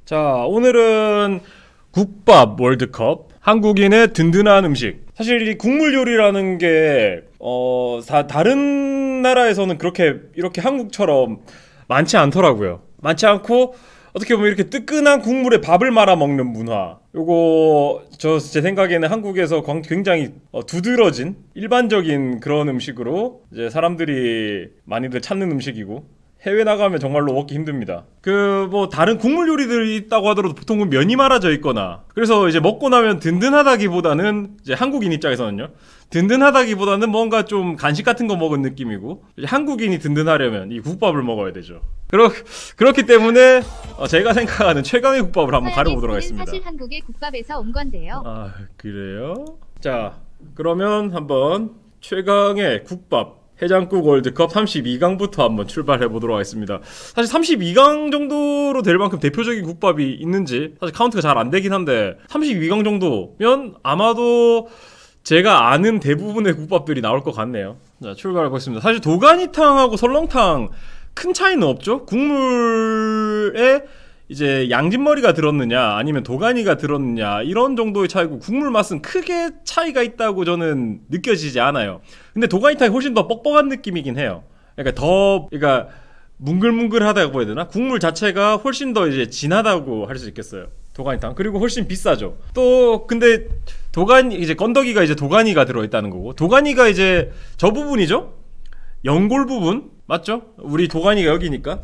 자, 오늘은 국밥 월드컵, 한국인의 든든한 음식. 사실 이 국물 요리라는 게 다른 나라에서는 그렇게 이렇게 한국처럼 많지 않더라고요. 많지 않고 어떻게 보면 이렇게 뜨끈한 국물에 밥을 말아 먹는 문화, 요거 제 생각에는 한국에서 굉장히 두드러진 일반적인 그런 음식으로 이제 사람들이 많이들 찾는 음식이고, 해외 나가면 정말로 먹기 힘듭니다. 다른 국물 요리들이 있다고 하더라도 보통은 면이 말아져 있거나, 그래서 이제 먹고 나면 든든하다기보다는, 이제 한국인 입장에서는요, 든든하다기보다는 뭔가 좀 간식 같은 거 먹은 느낌이고, 이제 한국인이 든든하려면 이 국밥을 먹어야 되죠. 그렇기 때문에 제가 생각하는 최강의 국밥을 한번 가려보도록 하겠습니다. 사실 한국의 국밥에서 온 건데요. 아, 그래요? 자, 그러면 한번 최강의 국밥 해장국 월드컵 32강부터 한번 출발해 보도록 하겠습니다. 사실 32강 정도로 될 만큼 대표적인 국밥이 있는지 사실 카운트가 잘 안 되긴 한데, 32강 정도면 아마도 제가 아는 대부분의 국밥들이 나올 것 같네요. 자, 출발해 보겠습니다. 사실 도가니탕하고 설렁탕 큰 차이는 없죠. 국물에 이제 양진머리가 들었느냐 아니면 도가니가 들었느냐 이런 정도의 차이고, 국물 맛은 크게 차이가 있다고 저는 느껴지지 않아요. 근데 도가니탕이 훨씬 더 뻑뻑한 느낌이긴 해요. 그러니까 뭉글뭉글하다고 해야 되나? 국물 자체가 훨씬 더 이제 진하다고 할 수 있겠어요, 도가니탕. 그리고 훨씬 비싸죠. 또 근데 이제 건더기가 이제 도가니가 들어있다는 거고, 도가니가 이제 저 부분이죠? 연골 부분 맞죠? 우리 도가니가 여기니까.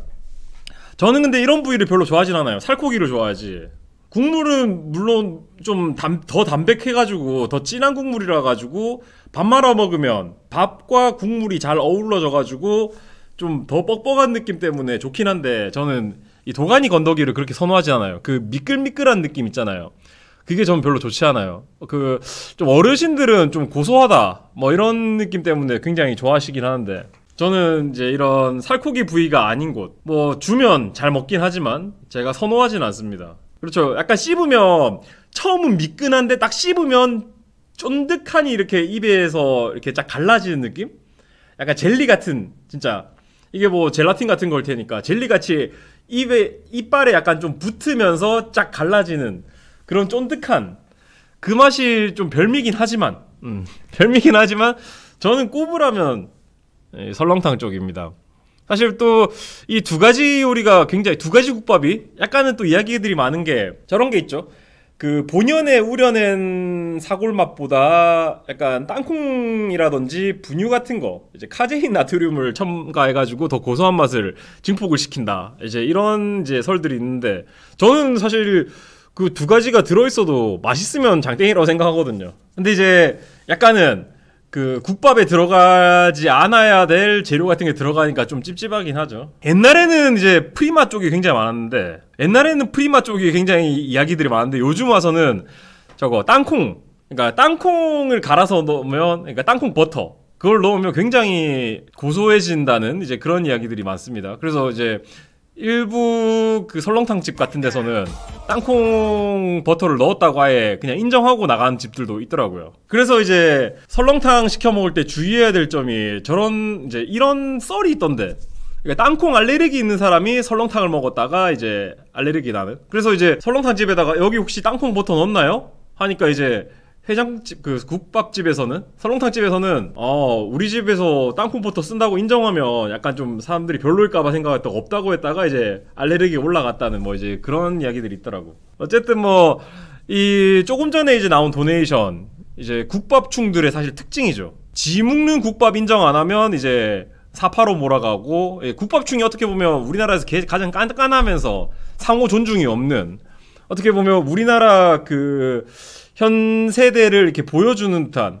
저는 근데 이런 부위를 별로 좋아하진 않아요. 살코기를 좋아하지. 국물은 물론 좀 더 담백해가지고 더 진한 국물이라 가지고 밥 말아 먹으면 밥과 국물이 잘 어우러져가지고 좀 더 뻑뻑한 느낌 때문에 좋긴 한데, 저는 이 도가니 건더기를 그렇게 선호하지 않아요. 그 미끌미끌한 느낌 있잖아요. 그게 전 별로 좋지 않아요. 좀 어르신들은 좀 고소하다 뭐 이런 느낌 때문에 굉장히 좋아하시긴 하는데, 저는 이제 이런 살코기 부위가 아닌 곳, 주면 잘 먹긴 하지만 제가 선호하진 않습니다. 그렇죠. 약간 씹으면 처음은 미끈한데 딱 씹으면 쫀득하니 이렇게 입에서 이렇게 쫙 갈라지는 느낌? 약간 젤리 같은, 진짜 이게 젤라틴 같은 걸 테니까 젤리같이 이빨에 약간 좀 붙으면서 쫙 갈라지는 그런 쫀득한 그 맛이 좀 별미긴 하지만 저는 꼽으라면 설렁탕 쪽입니다. 사실 또 이 두 가지 요리가 두 가지 국밥이 약간은 또 이야기들이 많은 게 저런 게 있죠. 본연에 우려낸 사골 맛보다 약간 땅콩이라든지 분유 같은 거, 이제 카제인 나트륨을 첨가해가지고 더 고소한 맛을 증폭을 시킨다, 이제 이런 설들이 있는데, 저는 사실 그 두 가지가 들어있어도 맛있으면 장땡이라고 생각하거든요. 근데 이제 약간은 국밥에 들어가지 않아야 될 재료 같은 게 들어가니까 좀 찝찝하긴 하죠. 옛날에는 이제 프리맛 쪽이 굉장히 많았는데, 요즘 와서는 그러니까 땅콩을 갈아서 넣으면, 그러니까 땅콩 버터, 그걸 넣으면 굉장히 고소해진다는 이제 그런 이야기들이 많습니다. 그래서 이제 일부 설렁탕집 같은 데서는 땅콩 버터를 넣었다고 아예 그냥 인정하고 나가는 집들도 있더라고요. 그래서 이제 설렁탕 시켜 먹을 때 주의해야 될 점이 이런 썰이 있던데, 그러니까 땅콩 알레르기 있는 사람이 설렁탕을 먹었다가 이제 알레르기 나는. 그래서 이제 설렁탕 집에다가 여기 혹시 땅콩 버터 넣었나요? 하니까 이제 국밥집에서는, 설렁탕집에서는 우리 집에서 땅콩 버터 쓴다고 인정하면 약간 좀 사람들이 별로일까봐 생각했다가 없다고 했다가 이제 알레르기가 올라갔다는 이제 그런 이야기들이 있더라고. 어쨌든 이 조금 전에 이제 나온 도네이션, 이제 국밥충들의 사실 특징이죠. 지 묵는 국밥 인정 안 하면 이제 사파로 몰아가고, 국밥충이 어떻게 보면 우리나라에서 가장 깐깐하면서 상호 존중이 없는, 어떻게 보면 우리나라 현 세대를 이렇게 보여주는 듯한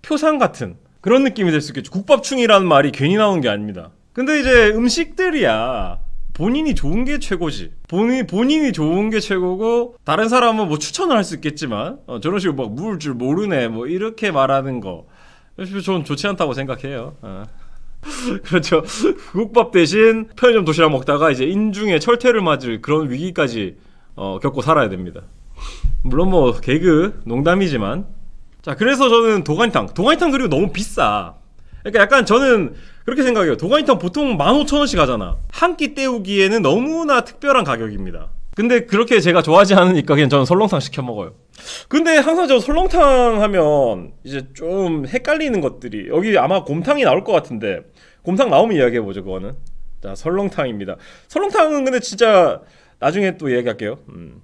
표상 같은 그런 느낌이 될 수 있겠죠. 국밥충이라는 말이 괜히 나온 게 아닙니다. 근데 이제 음식들이야 본인이 좋은 게 최고지. 본인이 좋은 게 최고고, 다른 사람은 추천을 할 수 있겠지만 저런 식으로 물 줄 모르네 이렇게 말하는 거, 저는 좋지 않다고 생각해요. 그렇죠. 국밥 대신 편의점 도시락 먹다가 이제 인중에 철퇴를 맞을 그런 위기까지 겪고 살아야 됩니다. 물론 개그 농담이지만. 자, 그래서 저는 도가니탕 그리고 너무 비싸. 그러니까 약간 저는 그렇게 생각해요. 도가니탕 보통 15,000원씩 하잖아. 한 끼 때우기에는 너무나 특별한 가격입니다. 근데 그렇게 제가 좋아하지 않으니까 그냥 저는 설렁탕 시켜 먹어요. 근데 항상 저 설렁탕 하면 이제 좀 헷갈리는 것들이, 여기 아마 곰탕이 나올 것 같은데 곰탕 나오면 이야기해보죠. 그거는 자, 설렁탕입니다. 설렁탕은 근데 진짜 나중에 또 이야기할게요.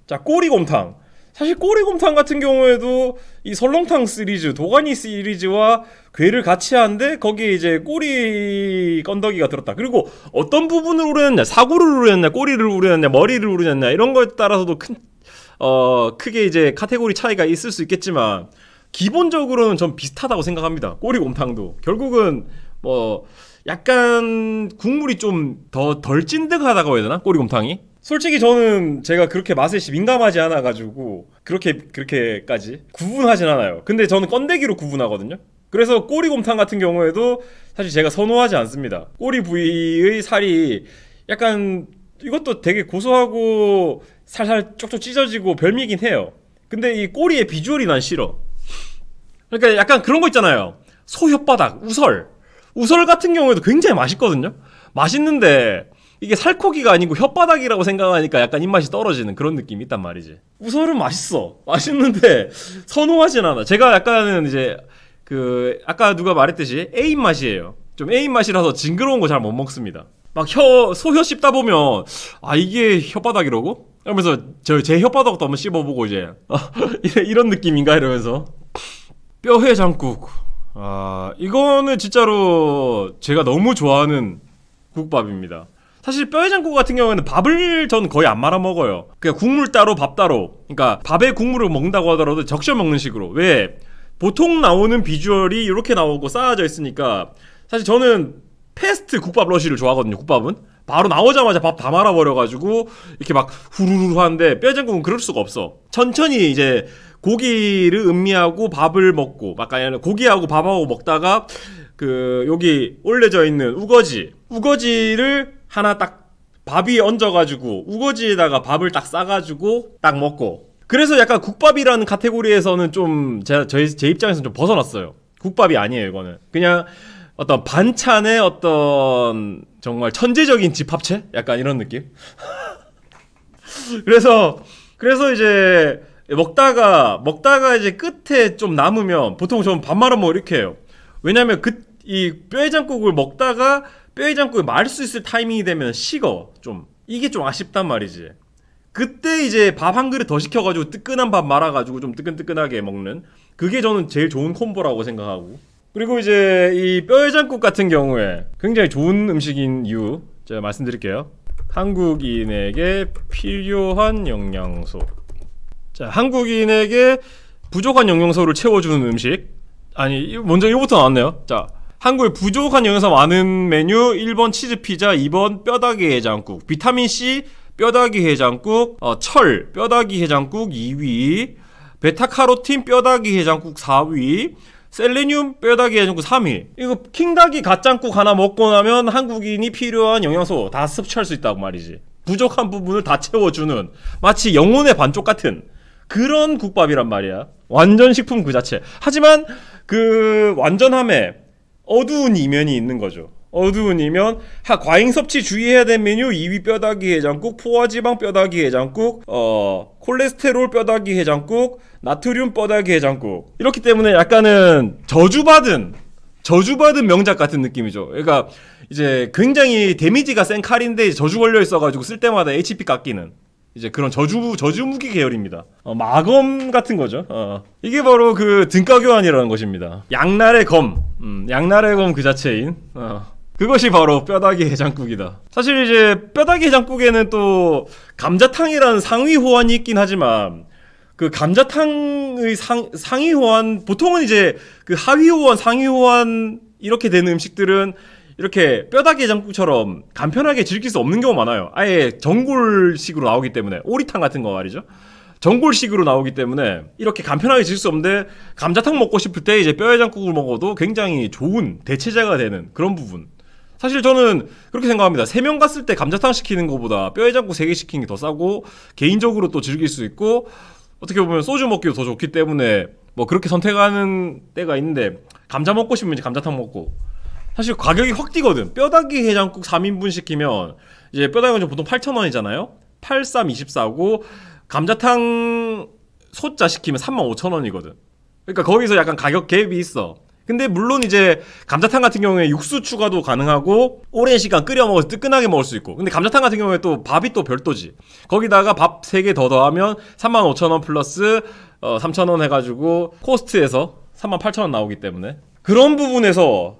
자, 꼬리곰탕. 사실 꼬리곰탕 같은 경우에도 이 설렁탕 시리즈, 도가니 시리즈와 괴를 같이 하는데 거기에 이제 꼬리 건더기가 들었다. 그리고 어떤 부분을 우려냈냐, 사고를 우려냈냐, 꼬리를 우려냈냐, 머리를 우려냈냐, 이런 거에 따라서도 크게 이제 카테고리 차이가 있을 수 있겠지만 기본적으로는 전 비슷하다고 생각합니다. 꼬리곰탕도 결국은 뭐 약간 국물이 좀 덜 찐득하다고 해야 되나? 꼬리곰탕이? 솔직히 저는 제가 그렇게 맛에 민감하지 않아가지고 그렇게까지 구분하진 않아요. 근데 저는 건더기로 구분하거든요. 그래서 꼬리곰탕 같은 경우에도 사실 제가 선호하지 않습니다. 꼬리 부위의 살이 약간 이것도 되게 고소하고 살살 쪽쪽 찢어지고 별미긴 해요. 근데 이 꼬리의 비주얼이 난 싫어. 그러니까 약간 그런 거 있잖아요. 소 혓바닥, 우설 같은 경우에도 굉장히 맛있거든요. 맛있는데 이게 살코기가 아니고 혓바닥이라고 생각하니까 약간 입맛이 떨어지는 그런 느낌이 있단 말이지. 우설은 맛있는데 선호하진 않아. 제가 약간은 이제 아까 누가 말했듯이 A인 맛이에요. 좀 A인 맛이라서 징그러운 거 잘 못 먹습니다. 막 소혀 씹다 보면 이게 혓바닥이라고? 이러면서 제 혓바닥도 한번 씹어보고 이제 이런 느낌인가 이러면서. 뼈해장국. 이거는 진짜로 제가 너무 좋아하는 국밥입니다. 사실 뼈해장국 같은 경우에는 밥을 저는 거의 안 말아 먹어요. 그냥 국물 따로 밥 따로. 그러니까 밥에 국물을 먹는다고 하더라도 적셔 먹는 식으로. 왜? 보통 나오는 비주얼이 이렇게 나오고 쌓아져 있으니까 사실 저는 패스트 국밥 러쉬를 좋아하거든요. 국밥은 바로 나오자마자 밥 다 말아버려가지고 이렇게 막 후루루 하는데 뼈해장국은 그럴 수가 없어. 천천히 이제 고기를 음미하고 밥을 먹고, 약간 고기하고 밥하고 먹다가 여기 올려져 있는 우거지를 하나 딱 밥 위에 얹어가지고 우거지에다가 밥을 딱 싸가지고 딱 먹고. 그래서 약간 국밥이라는 카테고리에서는 좀 제 입장에서는 좀 벗어났어요. 국밥이 아니에요. 이거는 그냥 어떤 반찬의 어떤 정말 천재적인 집합체? 약간 이런 느낌? 그래서 이제 먹다가 이제 끝에 좀 남으면 보통 저는 밥 말아 먹으면 이렇게 해요. 왜냐면 이 뼈해장국을 먹다가 뼈해장국을 말 수 있을 타이밍이 되면 식어. 좀 이게 좀 아쉽단 말이지. 그때 이제 밥 한 그릇 더 시켜가지고 뜨끈한 밥 말아가지고 좀 뜨끈뜨끈하게 먹는, 그게 저는 제일 좋은 콤보라고 생각하고. 그리고 이제 이 뼈해장국 같은 경우에 굉장히 좋은 음식인 이유 제가 말씀드릴게요. 한국인에게 필요한 영양소. 자, 한국인에게 부족한 영양소를 채워주는 음식. 먼저 이거부터 나왔네요. 자, 한국에 부족한 영양소 많은 메뉴 1번 치즈피자, 2번 뼈다귀 해장국, 비타민C 뼈다귀 해장국, 철 뼈다귀 해장국 2위, 베타카로틴 뼈다귀 해장국 4위, 셀레늄 뼈다귀 해장국 3위. 이거 킹다귀 갓장국 하나 먹고 나면 한국인이 필요한 영양소 다 섭취할 수 있다고 말이지. 부족한 부분을 다 채워주는 마치 영혼의 반쪽 같은 그런 국밥이란 말이야. 완전 식품 그 자체. 하지만 그 완전함에 어두운 이면이 있는 거죠. 어두운 이면, 과잉 섭취 주의해야 될 메뉴 2위 뼈다귀 해장국, 포화지방 뼈다귀 해장국, 콜레스테롤 뼈다귀 해장국, 나트륨 뼈다귀 해장국. 이렇기 때문에 약간은 저주받은 명작 같은 느낌이죠. 그러니까 이제 굉장히 데미지가 센 칼인데 저주 걸려 있어가지고 쓸 때마다 HP 깎이는 이제 그런 저주무기 계열입니다. 마검 같은 거죠. 이게 바로 그 등가교환이라는 것입니다. 양날의 검, 양날의 검 그 자체인. 그것이 바로 뼈다귀 해장국이다. 사실 이제 뼈다귀 해장국에는 또 감자탕이라는 상위 호환이 있긴 하지만 그 감자탕의 상위 호환, 보통은 이제 그 하위 호환, 상위 호환 이렇게 되는 음식들은 이렇게 뼈다귀 해장국처럼 간편하게 즐길 수 없는 경우가 많아요. 아예 전골식으로 나오기 때문에. 오리탕 같은 거 말이죠. 전골식으로 나오기 때문에 이렇게 간편하게 즐길 수 없는데, 감자탕 먹고 싶을 때 이제 뼈해장국을 먹어도 굉장히 좋은 대체제가 되는 그런 부분. 사실 저는 그렇게 생각합니다. 3명 갔을 때 감자탕 시키는 것보다 뼈해장국 3개 시키는 게 더 싸고 개인적으로 또 즐길 수 있고, 어떻게 보면 소주 먹기도 더 좋기 때문에 뭐 그렇게 선택하는 때가 있는데, 감자 먹고 싶으면 이제 감자탕 먹고. 사실 가격이 확 뛰거든. 뼈다귀 해장국 3인분 시키면 이제 뼈다귀는 보통 8,000원이잖아요. 8324고 감자탕 소자 시키면 35,000원이거든. 그러니까 거기서 약간 가격 갭이 있어. 근데 물론 이제 감자탕 같은 경우에 육수 추가도 가능하고 오랜 시간 끓여 먹어서 뜨끈하게 먹을 수 있고, 근데 감자탕 같은 경우에 또 밥이 또 별도지. 거기다가 밥 3개 더 더하면 35,000원 플러스 3,000원 해가지고 코스트에서 38,000원 나오기 때문에 그런 부분에서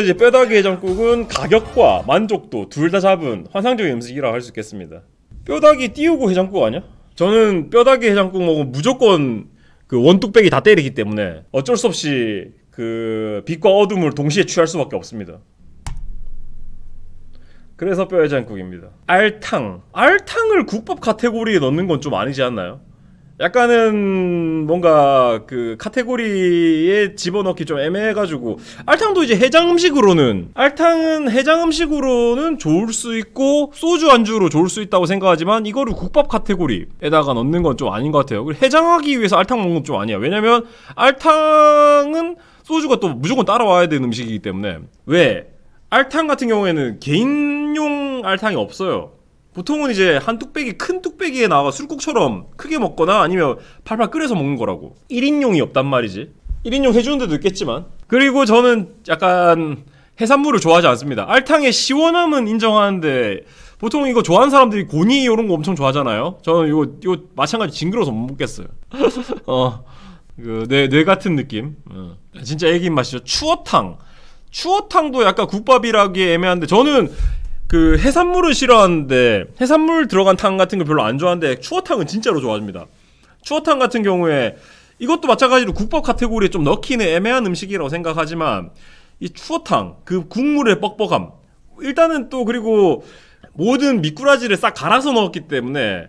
이제 뼈다귀 해장국은 가격과 만족도 둘 다 잡은 환상적인 음식이라고 할 수 있겠습니다. 뼈다귀 띄우고 해장국 아니야? 저는 뼈다귀 해장국 먹으면 무조건 그 원뚝배기 다 때리기 때문에 어쩔 수 없이 그 빛과 어둠을 동시에 취할 수밖에 없습니다. 그래서 뼈 해장국입니다. 알탕을 국밥 카테고리에 넣는 건 좀 아니지 않나요? 약간은 뭔가 그 카테고리에 집어넣기 좀 애매해가지고, 알탕도 이제 해장 음식으로는 좋을 수 있고 소주 안주로 좋을 수 있다고 생각하지만 이거를 국밥 카테고리에다가 넣는 건 좀 아닌 것 같아요. 그리고 해장하기 위해서 알탕 먹는 건 좀 아니야. 왜냐면 알탕은 소주가 또 무조건 따라와야 되는 음식이기 때문에. 왜? 알탕 같은 경우에는 개인용 알탕이 없어요. 보통은 이제 한 뚝배기, 큰 뚝배기에 나와 술국처럼 크게 먹거나 아니면 팔팔 끓여서 먹는 거라고. 1인용이 없단 말이지. 1인용 해주는 데도 있겠지만. 그리고 저는 약간 해산물을 좋아하지 않습니다. 알탕의 시원함은 인정하는데 보통 이거 좋아하는 사람들이 고니 이런 거 엄청 좋아하잖아요. 저는 이거 마찬가지 징그러워서 못 먹겠어요. 뇌 같은 느낌. 진짜 애기 맛이죠. 추어탕도 약간 국밥이라기 애매한데, 저는 그 해산물은 싫어하는데 해산물 들어간 탕 같은 거 별로 안 좋아하는데 추어탕은 진짜로 좋아합니다. 추어탕 같은 경우에 이것도 마찬가지로 국밥 카테고리에 좀 넣기는 애매한 음식이라고 생각하지만, 이 추어탕 그 국물의 뻑뻑함, 일단은 또 그리고 모든 미꾸라지를 싹 갈아서 넣었기 때문에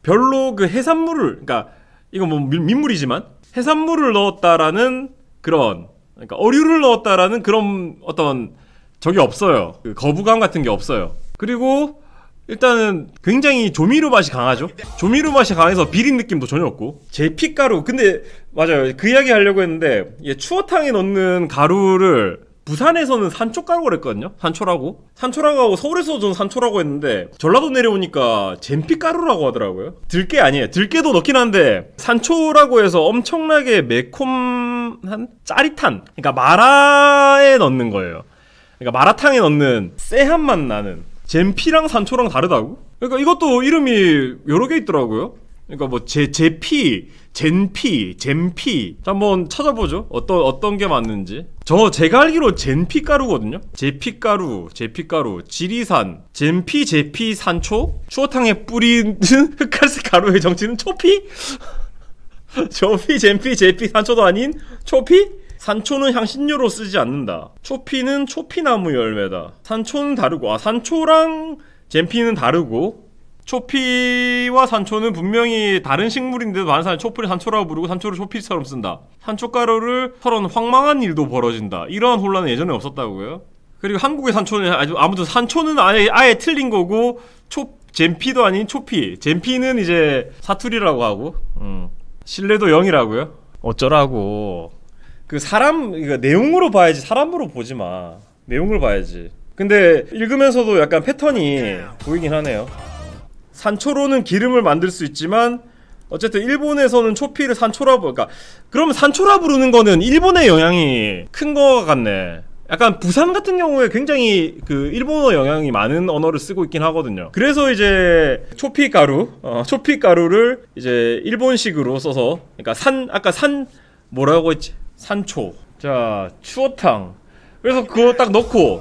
별로 그 해산물을, 그러니까 이거 뭐 민물이지만 해산물을 넣었다라는 그런, 그러니까 어류를 넣었다라는 그런 어떤 적이 없어요. 그 거부감 같은 게 없어요. 그리고 일단은 굉장히 조미료 맛이 강하죠. 조미료 맛이 강해서 비린 느낌도 전혀 없고, 제피가루, 근데 맞아요, 그 이야기 하려고 했는데, 추어탕에 넣는 가루를 부산에서는 산초가루가 그랬거든요. 산초라고 하고, 서울에서 저는 산초라고 했는데 전라도 내려오니까 젠피가루라고 하더라고요. 들깨 아니에요. 들깨도 넣긴 한데 산초라고 해서 엄청나게 매콤한 짜릿한, 그러니까 마라에 넣는 거예요. 그러니까 마라탕에 넣는 쎄한 맛 나는. 젠피랑 산초랑 다르다고? 그러니까 이것도 이름이 여러 개 있더라고요. 그러니까 뭐 젠피. 자, 한번 찾아보죠. 어떤 게 맞는지. 제가 알기로 젠피가루거든요. 제피가루, 지리산, 제피, 산초. 추어탕에 뿌리는 흑갈색 가루의 정체는 초피? 젠피, 산초도 아닌 초피? 산초는 향신료로 쓰지 않는다. 초피는 초피나무 열매다. 산초는 다르고, 산초랑 젠피는 다르고, 초피와 산초는 분명히 다른 식물인데도 많은 사람이 초피를 산초라고 부르고 산초를 초피처럼 쓴다. 산초가루를 털어는 황망한 일도 벌어진다. 이러한 혼란은 예전에 없었다고요. 그리고 한국의 산초는 아무튼 산초는 아예 틀린 거고, 젠피도 아닌 초피. 젠피는 이제 사투리라고 하고, 신뢰도 0이라고요. 어쩌라고. 이거 내용으로 봐야지, 사람으로 보지 마. 내용을 봐야지. 근데 읽으면서도 약간 패턴이 보이긴 하네요. 산초로는 기름을 만들 수 있지만 어쨌든 일본에서는 초피를 산초라 그러니까 그러면 산초라 부르는 거는 일본의 영향이 큰 거 같네. 약간 부산 같은 경우에 굉장히 그 일본어 영향이 많은 언어를 쓰고 있긴 하거든요. 그래서 이제 초피가루를 이제 일본식으로 써서, 그러니까 아까 뭐라고 했지? 산초. 자, 추어탕. 그래서 그거 딱 넣고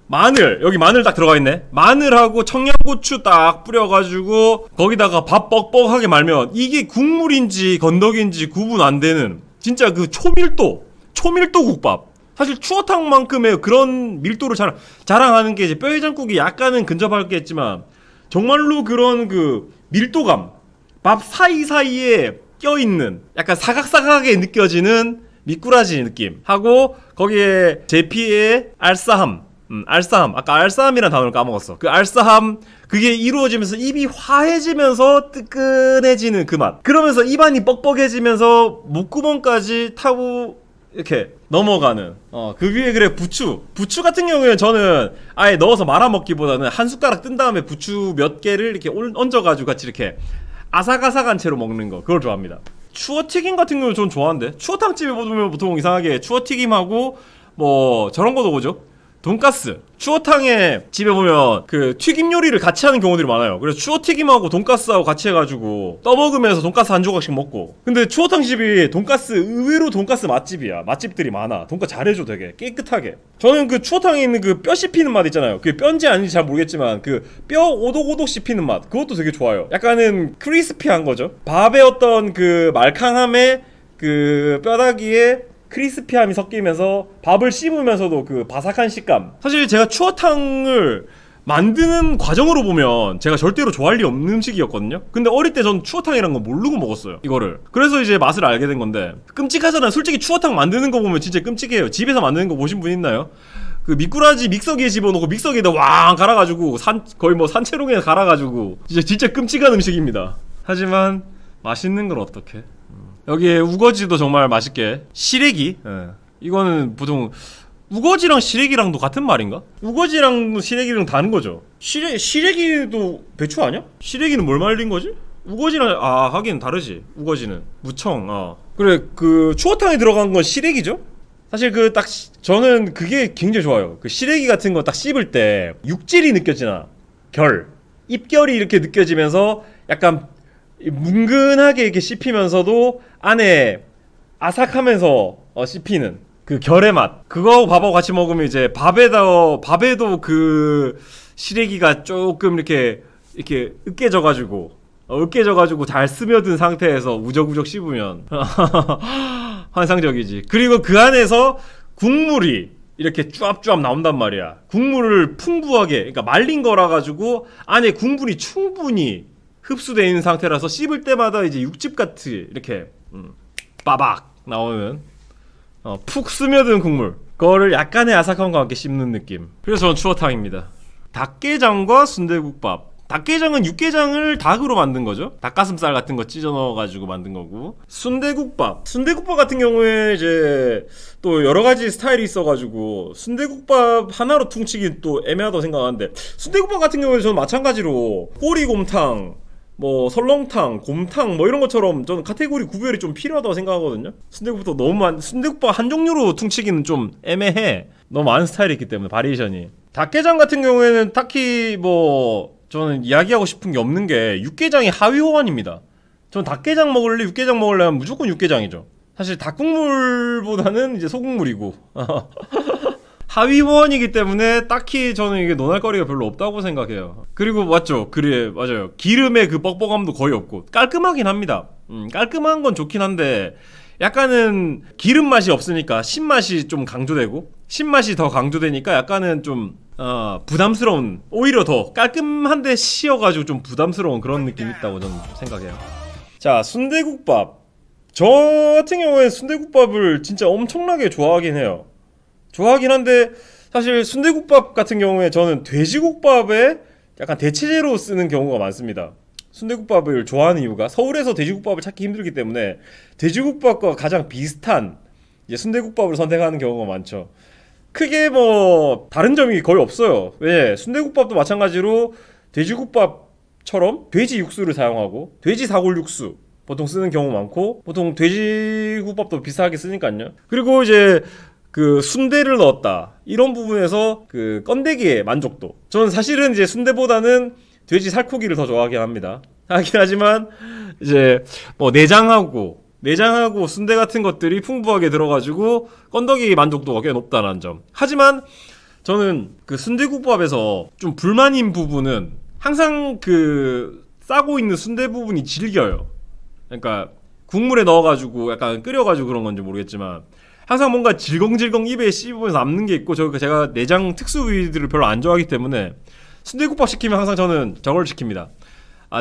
마늘, 여기 마늘 딱 들어가 있네. 마늘하고 청양고추 딱 뿌려가지고 거기다가 밥 뻑뻑하게 말면 이게 국물인지 건더기인지 구분 안 되는 진짜 그 초밀도 국밥. 사실 추어탕만큼의 그런 밀도를 자랑하는 게 이제 뼈해장국이 약간은 근접하겠지만, 정말로 그런 그 밀도감, 밥 사이사이에 껴있는 약간 사각사각하게 느껴지는 미꾸라지 느낌 하고, 거기에 제피의 알싸함, 아까 알싸함이라는 단어를 까먹었어. 그 알싸함, 그게 이루어지면서 입이 화해지면서 뜨끈해지는 그 맛. 그러면서 입안이 뻑뻑해지면서 목구멍까지 타고 이렇게 넘어가는 그 위에 그래 부추 같은 경우에는 저는 아예 넣어서 말아 먹기보다는 한 숟가락 뜬 다음에 부추 몇 개를 이렇게 얹어가지고 같이 이렇게 아삭아삭한 채로 먹는 거 그걸 좋아합니다. 추어튀김 같은 경우는 전 좋아하는데 추어탕집에 보면 보통 이상하게 추어튀김하고 뭐 저런 거도 보죠. 돈가스 추어탕에 집에 보면 그 튀김 요리를 같이 하는 경우들이 많아요. 그래서 추어튀김하고 돈가스하고 같이 해가지고 떠먹으면서 돈가스 한 조각씩 먹고. 근데 추어탕 집이 돈가스 의외로 돈가스 맛집이야. 맛집들이 많아. 돈가스 잘해줘 되게 깨끗하게. 저는 그 추어탕에 있는 그 뼈 씹히는 맛 있잖아요. 그게 뼈인지 아닌지 잘 모르겠지만 그 뼈 오독오독 씹히는 맛 그것도 되게 좋아요. 약간은 크리스피한 거죠. 밥의 어떤 그 말캉함에 그 뼈다귀에 크리스피함이 섞이면서 밥을 씹으면서도 그 바삭한 식감. 사실 제가 추어탕을 만드는 과정으로 보면 제가 절대로 좋아할 리 없는 음식이었거든요. 근데 어릴 때 전 추어탕이란 거 모르고 먹었어요 이거를. 그래서 이제 맛을 알게 된 건데 끔찍하잖아요. 솔직히 추어탕 만드는 거 보면 진짜 끔찍해요. 집에서 만드는 거 보신 분 있나요? 그 미꾸라지 믹서기에 집어넣고 믹서기에다 왕 갈아가지고 거의 뭐 산채롱에 갈아가지고 진짜 끔찍한 음식입니다. 하지만 맛있는 걸 어떡해. 여기에 우거지도 정말 맛있게. 시래기 이거는 보통 우거지랑 시래기랑도 같은 말인가? 우거지랑 시래기랑 다른 거죠. 시래기도 배추 아니야? 시래기는 뭘 말린 거지? 우거지랑 하긴 다르지. 우거지는 무청. 그래 그 추어탕에 들어간 건 시래기죠? 사실 그 딱 저는 그게 굉장히 좋아요. 그 시래기 같은 거 딱 씹을 때 육질이 느껴지나 입결이 이렇게 느껴지면서 약간 뭉근하게 이렇게 씹히면서도 안에 아삭하면서 씹히는 그 결의 맛. 그거하고 밥하고 같이 먹으면 이제 밥에도 그 시래기가 조금 이렇게 으깨져가지고 잘 스며든 상태에서 우적우적 씹으면 환상적이지. 그리고 그 안에서 국물이 이렇게 쭈압쭈압 나온단 말이야. 국물을 풍부하게, 그러니까 말린 거라 가지고 안에 국물이 충분히 흡수되어 있는 상태라서 씹을 때마다 이제 육즙같이 이렇게 빠박 나오는 푹 스며든 국물. 그거를 약간의 아삭함과 함께 씹는 느낌. 그래서 저는 추어탕입니다. 닭게장과 순대국밥. 닭게장은 육개장을 닭으로 만든 거죠. 닭가슴살 같은 거 찢어 넣어가지고 만든 거고. 순대국밥 같은 경우에 이제 또 여러 가지 스타일이 있어가지고 순대국밥 하나로 퉁치기 또 애매하다고 생각하는데, 순대국밥 같은 경우에 저는 마찬가지로 꼬리곰탕, 뭐 설렁탕, 곰탕 뭐 이런 것처럼 저는 카테고리 구별이 좀 필요하다고 생각하거든요. 순대국밥도 순대국밥 한 종류로 퉁치기는 좀 애매해. 너무 많은 스타일이 있기 때문에 바리에이션이. 닭게장 같은 경우에는 딱히 뭐 저는 이야기하고 싶은 게 없는 게 육개장이 하위 호환입니다. 저는 닭게장 먹을래 육개장 먹을래 하면 무조건 육개장이죠. 사실 닭국물보다는 이제 소국물이고 하위 호환이기 때문에 딱히 저는 이게 논할거리가 별로 없다고 생각해요. 그리고 맞죠? 그래 맞아요. 기름의 그 뻑뻑함도 거의 없고 깔끔하긴 합니다. 깔끔한 건 좋긴 한데 약간은 기름 맛이 없으니까 신맛이 좀 강조되고, 신맛이 더 강조되니까 약간은 좀 부담스러운, 오히려 더 깔끔한데 씌어가지고 좀 부담스러운 그런 느낌이 있다고 저는 생각해요. 자, 순대국밥. 저 같은 경우에 순대국밥을 진짜 엄청나게 좋아하긴 해요. 좋아하긴 한데 사실 순대국밥 같은 경우에 저는 돼지국밥에 약간 대체제로 쓰는 경우가 많습니다. 순대국밥을 좋아하는 이유가 서울에서 돼지국밥을 찾기 힘들기 때문에 돼지국밥과 가장 비슷한 이제 순대국밥을 선택하는 경우가 많죠. 크게 뭐 다른 점이 거의 없어요. 왜? 순대국밥도 마찬가지로 돼지국밥처럼 돼지 육수를 사용하고 돼지 사골 육수 보통 쓰는 경우 많고, 보통 돼지국밥도 비슷하게 쓰니까요. 그리고 이제 그 순대를 넣었다 이런 부분에서 그 건더기의 만족도, 저는 사실은 이제 순대보다는 돼지 살코기를 더 좋아하긴 합니다. 하긴 하지만 이제 뭐 내장하고 순대 같은 것들이 풍부하게 들어가지고 건더기 만족도가 꽤 높다는 점. 하지만 저는 그 순대국밥에서 좀 불만인 부분은 항상 그 싸고 있는 순대 부분이 질겨요. 그러니까 국물에 넣어가지고 약간 끓여가지고 그런 건지 모르겠지만 항상 뭔가 질겅질겅 입에 씹으면서 남는 게 있고, 제가 내장 특수 부위들을 별로 안 좋아하기 때문에 순대국밥 시키면 항상 저는 저걸 시킵니다.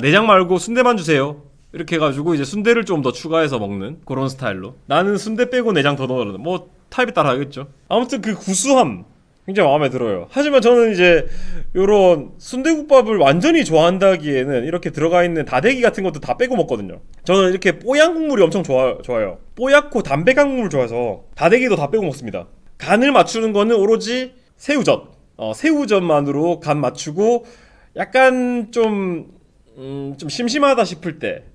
내장 말고 순대만 주세요. 이렇게 해가지고 이제 순대를 좀 더 추가해서 먹는 그런 스타일로. 나는 순대 빼고 내장 더 넣어라. 뭐 타입에 따라 하겠죠. 아무튼 그 구수함, 굉장히 마음에 들어요. 하지만 저는 이제 요런 순대국밥을 완전히 좋아한다기에는 이렇게 들어가 있는 다대기 같은 것도 다 빼고 먹거든요. 저는 이렇게 뽀얀 국물이 엄청 좋아요. 뽀얗고 담백한 국물 좋아해서 다대기도 다 빼고 먹습니다. 간을 맞추는 거는 오로지 새우젓, 새우젓만으로 간 맞추고 약간 좀 심심하다 싶을 때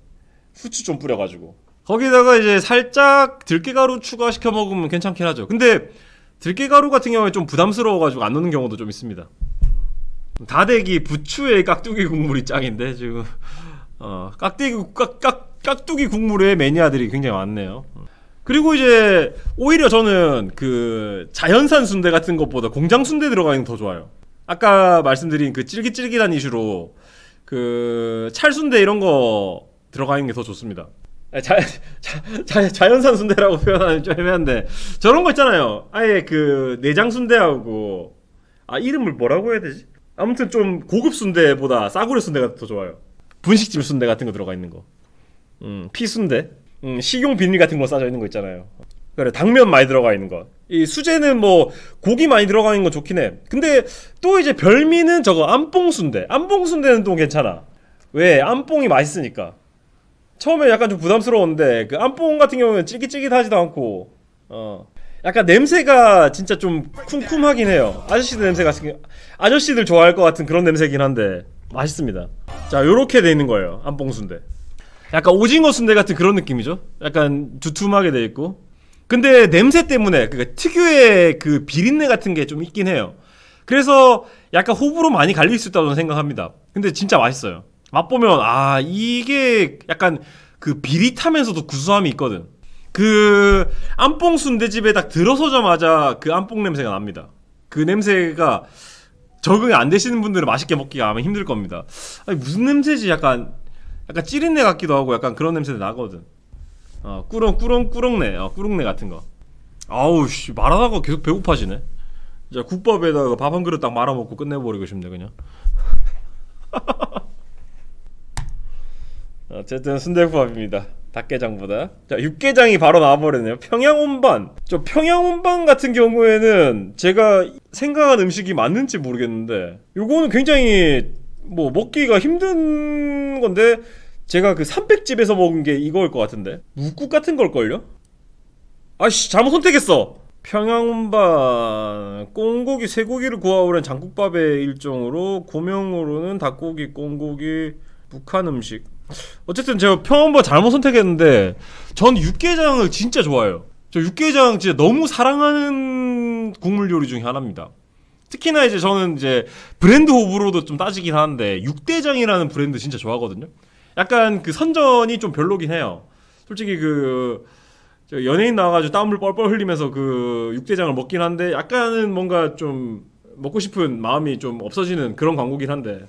후추 좀 뿌려가지고 거기다가 이제 살짝 들깨가루 추가시켜 먹으면 괜찮긴 하죠. 근데 들깨가루 같은 경우에 좀 부담스러워가지고 안 넣는 경우도 좀 있습니다. 다대기 부추에 깍두기 국물이 짱인데 지금 깍두기 국물의 매니아들이 굉장히 많네요. 그리고 이제 오히려 저는 그 자연산 순대 같은 것보다 공장 순대 들어가 있는 거 더 좋아요. 아까 말씀드린 그 찔깃찔깃한 이슈로 그 찰순대 이런 거 들어가 있는 게 더 좋습니다. 자연산 순대라고 표현하면 좀 애매한데 저런 거 있잖아요. 아예 그 내장 순대하고 이름을 뭐라고 해야 되지? 아무튼 좀 고급 순대보다 싸구려 순대가 더 좋아요. 분식집 순대 같은 거 들어가 있는 거. 피순대. 식용 비닐 같은 거 싸져 있는 거 있잖아요. 그래, 당면 많이 들어가 있는 거. 이 수제는 뭐 고기 많이 들어가 있는 거 좋긴 해. 근데 또 이제 별미는 저거 안뽕 순대. 안뽕 순대는 또 괜찮아. 왜? 안뽕이 맛있으니까. 처음에 약간 좀 부담스러웠는데 그 안뽕 같은 경우는 찔깃찔깃하지도 않고 약간 냄새가 진짜 좀 쿰쿰하긴 해요. 아저씨들 좋아할 것 같은 그런 냄새긴 한데 맛있습니다. 자, 요렇게 돼 있는 거예요. 안뽕 순대. 약간 오징어 순대 같은 그런 느낌이죠. 약간 두툼하게 돼 있고. 근데 냄새 때문에 그러니까 특유의 그 비린내 같은 게 좀 있긴 해요. 그래서 약간 호불호 많이 갈릴 수 있다고 생각합니다. 근데 진짜 맛있어요. 맛보면 이게 약간 그 비릿하면서도 구수함이 있거든. 그 안뽕 순대집에 딱 들어서자마자 그 안뽕 냄새가 납니다. 그 냄새가 적응이 안 되시는 분들은 맛있게 먹기가 아마 힘들 겁니다. 아니, 무슨 냄새지? 약간 찌린내 같기도 하고 약간 그런 냄새 나거든. 꾸렁꾸렁꾸렁내, 꾸렁내 같은 거. 아우 씨, 말하다가 계속 배고파지네. 자, 국밥에다가 밥 한 그릇 딱 말아 먹고 끝내버리고 싶네 그냥. 어쨌든 순대국밥입니다. 닭게장보다. 자, 육게장이 바로 나와버렸네요. 평양온반. 평양온반 같은 경우에는 제가 생각한 음식이 맞는지 모르겠는데 요거는 굉장히 뭐 먹기가 힘든 건데 제가 그 삼백집에서 먹은 게 이거일 것 같은데 묵국 같은 걸걸요? 아이씨, 잘못 선택했어. 평양온반 꽁고기 쇠고기를 구워오른 장국밥의 일종으로 고명으로는 닭고기, 꽁고기, 북한 음식. 어쨌든 제가 평양온반 잘못 선택했는데 전 육개장을 진짜 좋아해요. 저 육개장 진짜 너무 사랑하는 국물 요리 중에 하나입니다. 특히나 이제 저는 이제 브랜드 호불호도 좀 따지긴 하는데 육대장이라는 브랜드 진짜 좋아하거든요. 약간 그 선전이 좀 별로긴 해요. 솔직히 그 연예인 나와가지고 땀을 뻘뻘 흘리면서 그 육대장을 먹긴 한데 약간은 뭔가 좀 먹고 싶은 마음이 좀 없어지는 그런 광고긴 한데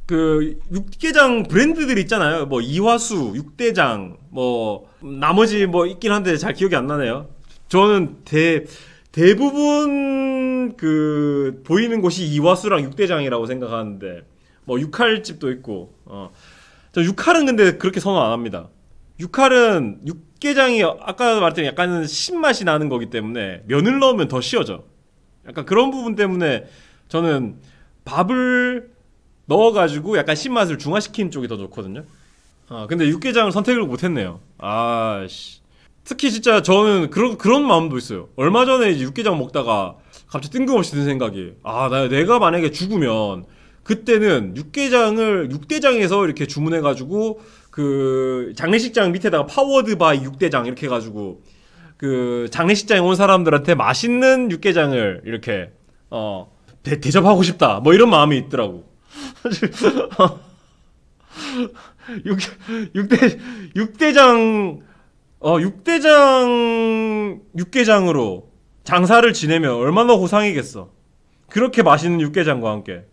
그 육개장 브랜드들 있잖아요. 뭐 이화수, 육대장, 뭐 나머지 뭐 있긴 한데 잘 기억이 안 나네요. 저는 대부분 그 보이는 곳이 이화수랑 육대장이라고 생각하는데 뭐 육칼집도 있고 저 육칼은 근데 그렇게 선호 안 합니다. 육칼은 육개장이 아까 말했던 약간은 신맛이 나는 거기 때문에 면을 넣으면 더 쉬워져. 약간 그런 부분 때문에 저는 밥을 넣어가지고 약간 신맛을 중화시키는 쪽이 더 좋거든요. 근데 육개장을 선택을 못했네요. 아씨. 특히 진짜 저는 그런 마음도 있어요. 얼마 전에 이제 육개장 먹다가 갑자기 뜬금없이 든 생각이 내가 만약에 죽으면 그때는 육대장에서 이렇게 주문해가지고 그 장례식장 밑에다가 파워드 바이 육대장 이렇게 해가지고 그 장례식장에 온 사람들한테 맛있는 육개장을 이렇게 대접하고 싶다 뭐 이런 마음이 있더라고. 육개장으로 장사를 지내면 얼마나 호상이겠어. 그렇게 맛있는 육개장과 함께.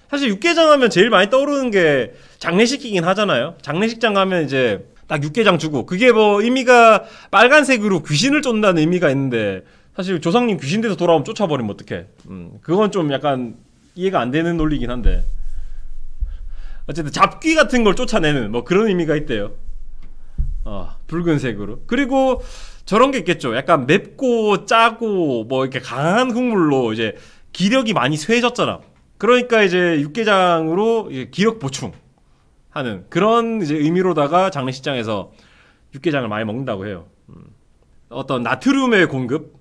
사실 육개장 하면 제일 많이 떠오르는 게 장례식이긴 하잖아요. 장례식장 가면 이제 딱 육개장 주고 그게 뭐 의미가 빨간색으로 귀신을 쫓는다는 의미가 있는데 사실 조상님 귀신 돼서 돌아오면 쫓아버리면 어떡해. 그건 좀 약간 이해가 안 되는 논리긴 한데 어쨌든 잡귀 같은 걸 쫓아내는 뭐 그런 의미가 있대요. 붉은색으로. 그리고 저런 게 있겠죠. 약간 맵고 짜고 뭐 이렇게 강한 국물로 이제 기력이 많이 쇠해졌잖아. 그러니까 이제 육개장으로 이제 기력 보충하는 그런 이제 의미로다가 장례식장에서 육개장을 많이 먹는다고 해요. 어떤 나트륨의 공급,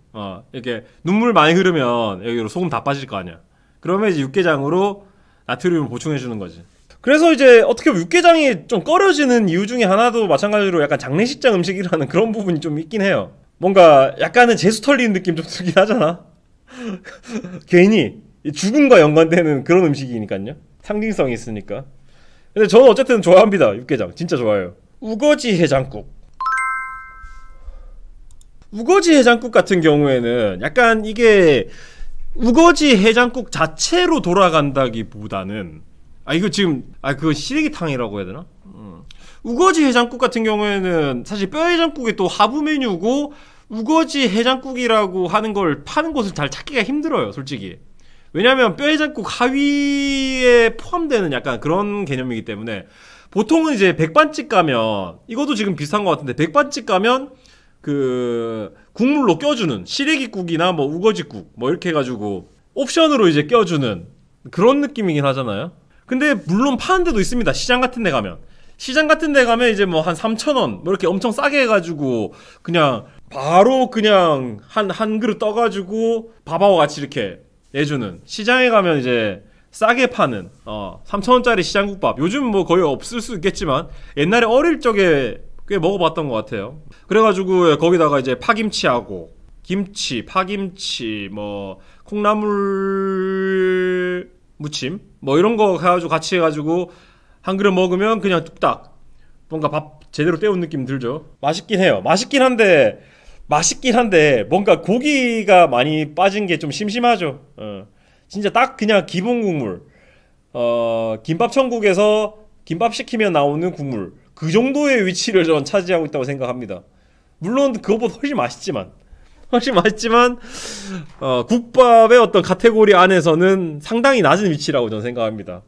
이렇게 눈물 많이 흐르면 여기로 소금 다 빠질 거 아니야. 그러면 이제 육개장으로 나트륨을 보충해 주는 거지. 그래서 이제 어떻게 보면 육개장이 좀 꺼려지는 이유 중에 하나도 마찬가지로 약간 장례식장 음식이라는 그런 부분이 좀 있긴 해요. 뭔가 약간은 재수 털리는 느낌 좀 들긴 하잖아. 괜히 죽음과 연관되는 그런 음식이니까요. 상징성이 있으니까. 근데 저는 어쨌든 좋아합니다. 육개장 진짜 좋아요. 우거지 해장국. 우거지 해장국 같은 경우에는 약간 이게 우거지 해장국 자체로 돌아간다기보다는 이거 지금 그거 시래기탕이라고 해야 되나? 우거지 해장국 같은 경우에는 사실 뼈 해장국이 또 하부 메뉴고 우거지 해장국이라고 하는 걸 파는 곳을 잘 찾기가 힘들어요, 솔직히. 왜냐면 뼈 해장국 하위에 포함되는 약간 그런 개념이기 때문에 보통은 이제 백반집 가면 이것도 지금 비슷한 것 같은데 백반집 가면 그 국물로 껴주는 시래기국이나 뭐 우거지국 뭐 이렇게 해가지고 옵션으로 이제 껴주는 그런 느낌이긴 하잖아요. 근데 물론 파는 데도 있습니다. 시장 같은 데 가면 이제 뭐 한 3,000원 뭐 이렇게 엄청 싸게 해가지고 그냥 바로 그냥 한 그릇 떠가지고 밥하고 같이 이렇게 내주는, 시장에 가면 이제 싸게 파는 3,000원짜리 시장국밥, 요즘 뭐 거의 없을 수 있겠지만 옛날에 어릴 적에 꽤 먹어봤던 것 같아요. 그래가지고 거기다가 이제 파김치하고 김치, 파김치, 뭐 콩나물 무침 뭐 이런 거 해가지고 같이 해가지고 한 그릇 먹으면 그냥 뚝딱 뭔가 밥 제대로 때운 느낌 들죠. 맛있긴 해요. 맛있긴 한데 뭔가 고기가 많이 빠진 게 좀 심심하죠. 진짜 딱 그냥 기본 국물, 김밥 천국에서 김밥 시키면 나오는 국물, 그 정도의 위치를 전 차지하고 있다고 생각합니다. 물론 그것보다 훨씬 맛있지만 국밥의 어떤 카테고리 안에서는 상당히 낮은 위치라고 저는 생각합니다.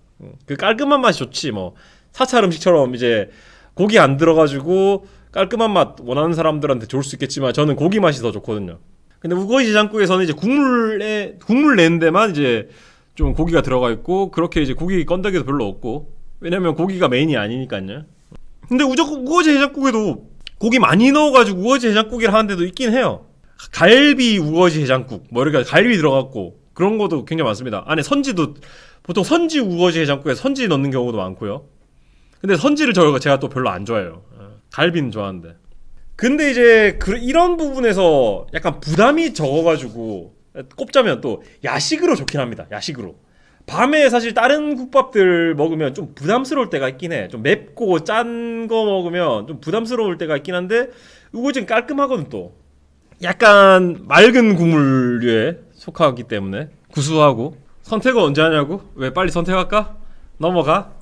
그 깔끔한 맛이 좋지, 뭐 사찰 음식처럼 이제 고기 안 들어가지고 깔끔한 맛 원하는 사람들한테 좋을 수 있겠지만 저는 고기 맛이 더 좋거든요. 근데 우거지 해장국에서는 이제 국물 내는 데만 이제 좀 고기가 들어가 있고, 그렇게 이제 고기 건더기도 별로 없고, 왜냐면 고기가 메인이 아니니까요. 근데 우거지 해장국에도 고기 많이 넣어가지고 우거지 해장국이라 하는 데도 있긴 해요. 갈비 우거지 해장국 뭐 이렇게 갈비 들어갔고 그런 것도 굉장히 많습니다. 안에 선지도 보통 선지 우거지 해장국에 선지 넣는 경우도 많고요. 근데 선지를 제가 또 별로 안 좋아해요. 갈비는 좋아하는데. 근데 이제 이런 부분에서 약간 부담이 적어가지고 꼽자면 또 야식으로 좋긴 합니다. 야식으로 밤에 사실 다른 국밥들 먹으면 좀 부담스러울 때가 있긴 해. 좀 맵고 짠 거 먹으면 좀 부담스러울 때가 있긴 한데 우거지는 깔끔하거든. 또 약간 맑은 국물류에 속하기 때문에 구수하고. 선택은 언제 하냐고? 왜 빨리 선택할까? 넘어가.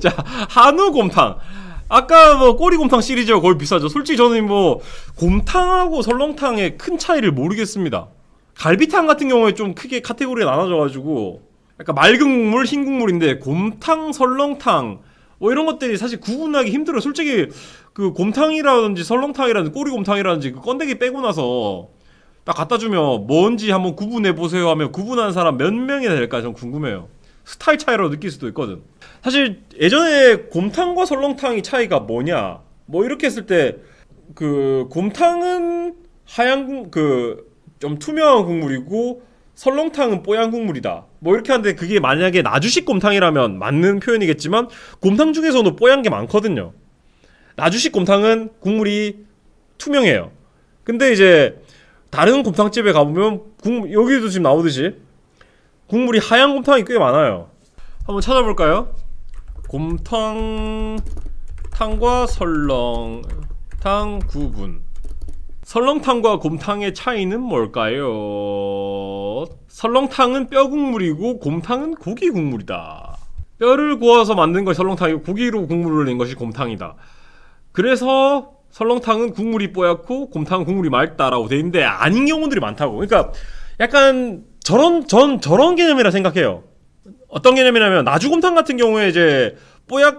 자, 한우곰탕. 아까 뭐 꼬리곰탕 시리즈가 거의 비싸죠. 솔직히 저는 뭐 곰탕하고 설렁탕의 큰 차이를 모르겠습니다. 갈비탕 같은 경우에 좀 크게 카테고리가 나눠져가지고 약간 맑은 국물, 흰 국물인데 곰탕, 설렁탕 뭐 이런 것들이 사실 구분하기 힘들어요. 솔직히 그 곰탕이라든지 설렁탕이라든지 꼬리곰탕이라든지 그 건더기 빼고 나서 딱 갖다 주면 뭔지 한번 구분해보세요 하면 구분하는 사람 몇 명이나 될까 좀 궁금해요. 스타일 차이로 느낄 수도 있거든. 사실 예전에 곰탕과 설렁탕이 차이가 뭐냐 뭐 이렇게 했을 때 그 곰탕은 하얀 좀 투명한 국물이고 설렁탕은 뽀얀 국물이다 뭐 이렇게 하는데, 그게 만약에 나주식 곰탕이라면 맞는 표현이겠지만 곰탕 중에서도 뽀얀 게 많거든요. 나주식 곰탕은 국물이 투명해요. 근데 이제 다른 곰탕집에 가보면 여기도 지금 나오듯이 국물이 하얀 곰탕이 꽤 많아요. 한번 찾아볼까요? 곰탕과 설렁탕 구분. 설렁탕과 곰탕의 차이는 뭘까요? 설렁탕은 뼈 국물이고 곰탕은 고기 국물이다. 뼈를 구워서 만든 것이 설렁탕이고 고기로 국물을 낸 것이 곰탕이다. 그래서 설렁탕은 국물이 뽀얗고 곰탕은 국물이 맑다라고 돼 있는데 아닌 경우들이 많다고. 그러니까 약간 저런 개념이라 생각해요. 어떤 개념이냐면 나주곰탕 같은 경우에 이제 뽀얀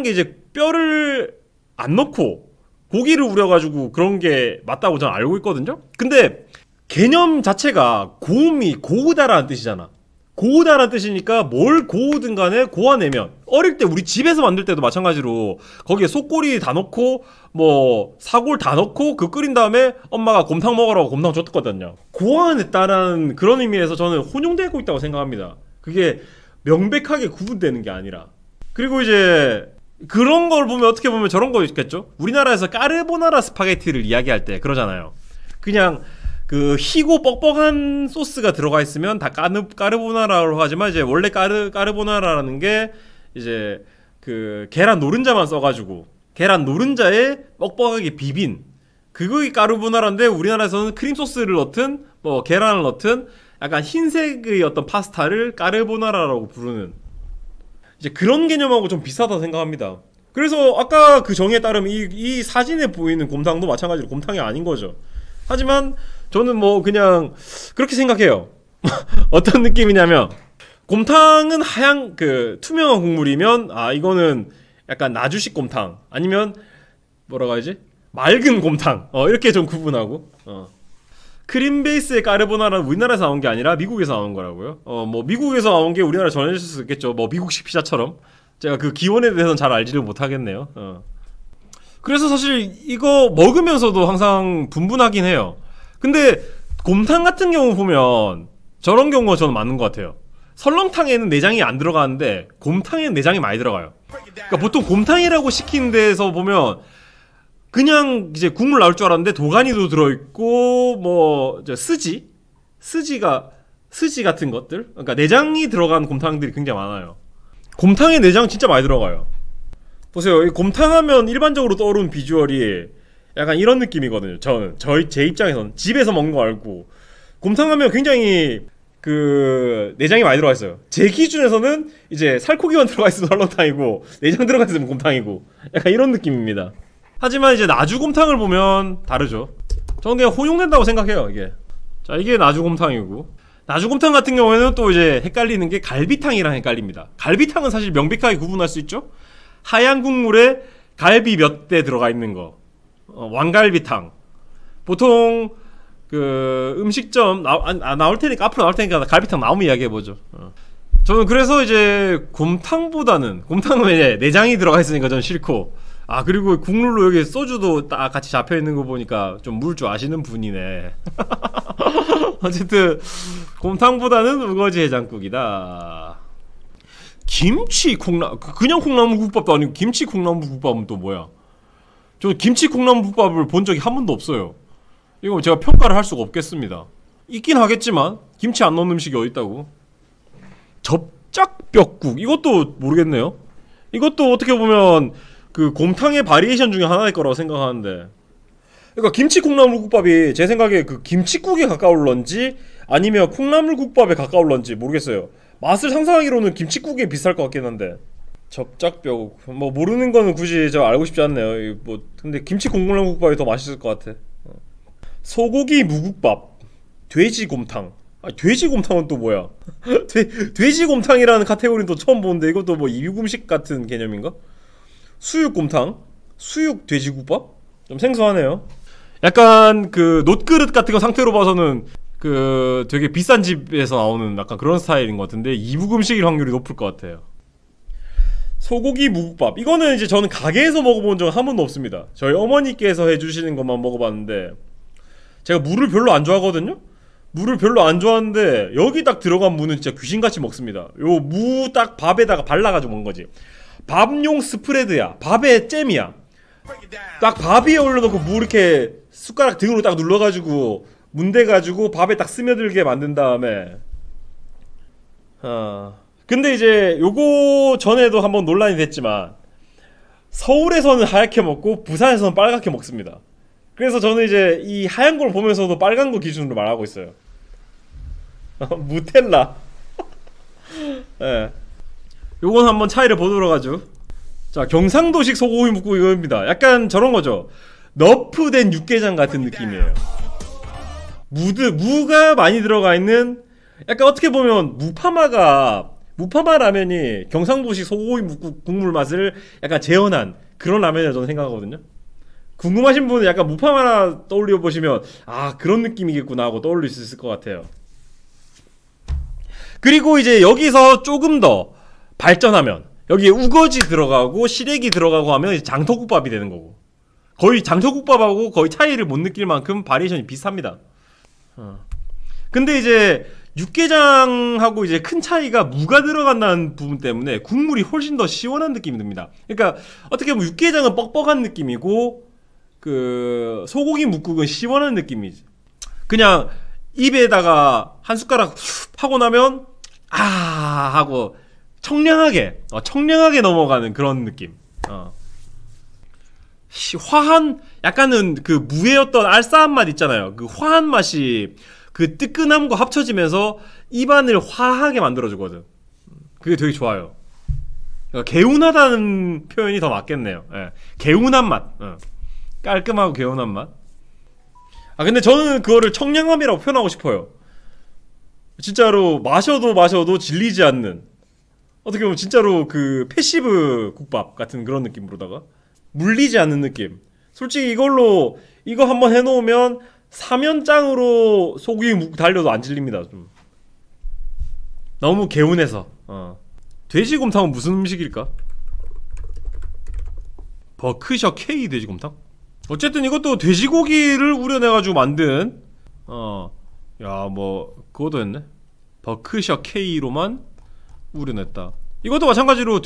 게 이제 뼈를 안 넣고 고기를 우려가지고 그런 게 맞다고 저는 알고 있거든요. 근데 개념 자체가 고음이 고우다라는 뜻이잖아. 고우다라는 뜻이니까 뭘 고우든 간에 고아내면, 어릴 때 우리 집에서 만들 때도 마찬가지로 거기에 속꼬리 다 넣고 뭐 사골 다 넣고 그 끓인 다음에 엄마가 곰탕 먹으라고 곰탕 줬거든요. 고아냈다라는 그런 의미에서 저는 혼용되고 있다고 생각합니다. 그게 명백하게 구분되는 게 아니라. 그리고 이제 그런 걸 보면 어떻게 보면 저런 거 있겠죠? 우리나라에서 까르보나라 스파게티를 이야기할 때 그러잖아요. 그냥 그 희고 뻑뻑한 소스가 들어가 있으면 다 까르보나라로 하지만, 이제 원래 까르보나라라는 게 이제 그 계란 노른자만 써가지고 계란 노른자에 뻑뻑하게 비빈 그거이 까르보나라인데, 우리나라에서는 크림 소스를 넣든 뭐 계란을 넣든 약간 흰색의 어떤 파스타를 까르보나라라고 부르는, 이제 그런 개념하고 좀 비슷하다 생각합니다. 그래서 아까 그 정의에 따르면 이 사진에 보이는 곰탕도 마찬가지로 곰탕이 아닌 거죠. 하지만 저는 뭐 그냥 그렇게 생각해요. 어떤 느낌이냐면, 곰탕은 하얀 그 투명한 국물이면 아 이거는 약간 나주식 곰탕, 아니면 뭐라고 하지? 맑은 곰탕, 이렇게 좀 구분하고, 크림 베이스의 까르보나라는 우리나라에서 나온 게 아니라 미국에서 나온 거라고요. 뭐 미국에서 나온 게 우리나라에 전해질 수 있겠죠. 뭐 미국식 피자처럼. 제가 그 기원에 대해서는 잘 알지를 못하겠네요. 그래서 사실 이거 먹으면서도 항상 분분하긴 해요. 근데 곰탕 같은 경우 보면 저런 경우가 저는 맞는 것 같아요. 설렁탕에는 내장이 안 들어가는데 곰탕에는 내장이 많이 들어가요. 그러니까 보통 곰탕이라고 시키는 데에서 보면 그냥 이제 국물 나올 줄 알았는데 도가니도 들어있고 뭐 스지 같은 것들, 그러니까 내장이 들어간 곰탕들이 굉장히 많아요. 곰탕에 내장 진짜 많이 들어가요. 보세요, 이 곰탕 하면 일반적으로 떠오르는 비주얼이 약간 이런 느낌이거든요. 제 입장에서는 집에서 먹는 거 알고, 곰탕 하면 굉장히 그 내장이 많이 들어가 있어요. 제 기준에서는 이제 살코기만 들어가 있으면 설렁탕이고 내장 들어가 있으면 곰탕이고, 약간 이런 느낌입니다. 하지만 이제 나주곰탕을 보면 다르죠. 저는 그냥 혼용된다고 생각해요, 이게. 자, 이게 나주곰탕이고, 나주곰탕 같은 경우에는 또 이제 헷갈리는 게 갈비탕이랑 헷갈립니다. 갈비탕은 사실 명백하게 구분할 수 있죠. 하얀 국물에 갈비 몇 대 들어가 있는 거, 왕갈비탕. 보통 그 음식점 나올 테니까, 앞으로 나올 테니까 갈비탕 나오면 이야기해보죠. 저는 그래서 이제 곰탕은 왜 내장이 들어가 있으니까 전 싫고, 그리고 국물로 여기 소주도 딱 같이 잡혀있는 거 보니까 좀 물 줄 아시는 분이네. 어쨌든 곰탕보다는 우거지 해장국이다. 김치 그냥 콩나물국밥도 아니고 김치 콩나물국밥은 또 뭐야? 저 김치 콩나물국밥을 본 적이 한 번도 없어요. 이거 제가 평가를 할 수가 없겠습니다. 있긴 하겠지만 김치 안 넣은 음식이 어딨다고. 접짝뼈국, 이것도 모르겠네요. 이것도 어떻게 보면 그 곰탕의 바리에이션 중에 하나일 거라고 생각하는데, 그러니까 김치 콩나물국밥이 제 생각에 그 김치국에 가까울런지 아니면 콩나물국밥에 가까울런지 모르겠어요. 맛을 상상하기로는 김치국에 비쌀 것 같긴 한데. 접짝뼈 뭐 모르는 거는 굳이 저 알고 싶지 않네요. 뭐 근데 김치 콩나물국밥이 더 맛있을 것 같아. 소고기 무국밥, 돼지곰탕. 돼지곰탕은 또 뭐야? 돼지곰탕이라는 카테고리는 또 처음 보는데, 이것도 뭐 이육음식 같은 개념인가? 수육곰탕? 수육 돼지국밥? 좀 생소하네요. 약간 그 놋그릇 같은 거 상태로 봐서는 그 되게 비싼 집에서 나오는 약간 그런 스타일인 것 같은데, 이북 음식일 확률이 높을 것 같아요. 소고기 무국밥, 이거는 이제 저는 가게에서 먹어본 적은 한 번도 없습니다. 저희 어머니께서 해주시는 것만 먹어봤는데, 제가 무를 별로 안 좋아하거든요? 무를 별로 안 좋아하는데 여기 딱 들어간 무는 진짜 귀신같이 먹습니다. 요 무 딱 밥에다가 발라가지고 먹는 거지. 밥용 스프레드야. 밥에 잼이야. 딱 밥 위에 올려놓고 무 이렇게 숟가락 등으로 딱 눌러가지고 문대가지고 밥에 딱 스며들게 만든 다음에, 근데 이제 요거 전에도 한번 논란이 됐지만 서울에서는 하얗게 먹고 부산에서는 빨갛게 먹습니다. 그래서 저는 이제 이 하얀 걸 보면서도 빨간 거 기준으로 말하고 있어요. 무텔라. 네. 요건 한번 차이를 보도록 하죠. 자, 경상도식 소고기 묵국 이겁니다. 약간 저런 거죠. 너프된 육개장 같은 느낌이에요. 무가 많이 들어가 있는, 약간 어떻게 보면 무파마 라면이 경상도식 소고기 묵국 국물 맛을 약간 재현한 그런 라면이라고 저는 생각하거든요. 궁금하신 분은 약간 무팜 하나 떠올려 보시면 아 그런 느낌이겠구나 하고 떠올릴 수 있을 것 같아요. 그리고 이제 여기서 조금 더 발전하면 여기에 우거지 들어가고 시래기 들어가고 하면 이제 장터국밥이 되는 거고, 거의 장터국밥하고 거의 차이를 못 느낄 만큼 바리에이션이 비슷합니다. 근데 이제 육개장하고 이제 큰 차이가 무가 들어간다는 부분 때문에 국물이 훨씬 더 시원한 느낌이 듭니다. 그러니까 어떻게 보면 육개장은 뻑뻑한 느낌이고 그 소고기 묵국은 시원한 느낌이지. 그냥 입에다가 한 숟가락 하고 나면 아 하고 청량하게 넘어가는 그런 느낌. 화한 약간은 그 무의 어떤 알싸한 맛 있잖아요. 그 화한 맛이 그 뜨끈함과 합쳐지면서 입안을 화하게 만들어주거든. 그게 되게 좋아요. 그러니까 개운하다는 표현이 더 맞겠네요. 예. 개운한 맛. 깔끔하고 개운한 맛. 아 근데 저는 그거를 청량함이라고 표현하고 싶어요. 진짜로 마셔도 질리지 않는, 어떻게 보면 진짜로 그 패시브 국밥 같은 그런 느낌으로다가 물리지 않는 느낌. 솔직히 이걸로 이거 한번 해놓으면 사면장으로 소고기 묵 달려도 안 질립니다. 좀 너무 개운해서. 돼지곰탕은 무슨 음식일까? 버크셔 K 돼지곰탕? 어쨌든 이것도 돼지고기를 우려내가지고 만든 야 뭐 그것도 했네. 버크셔 K로만 우려냈다. 이것도 마찬가지로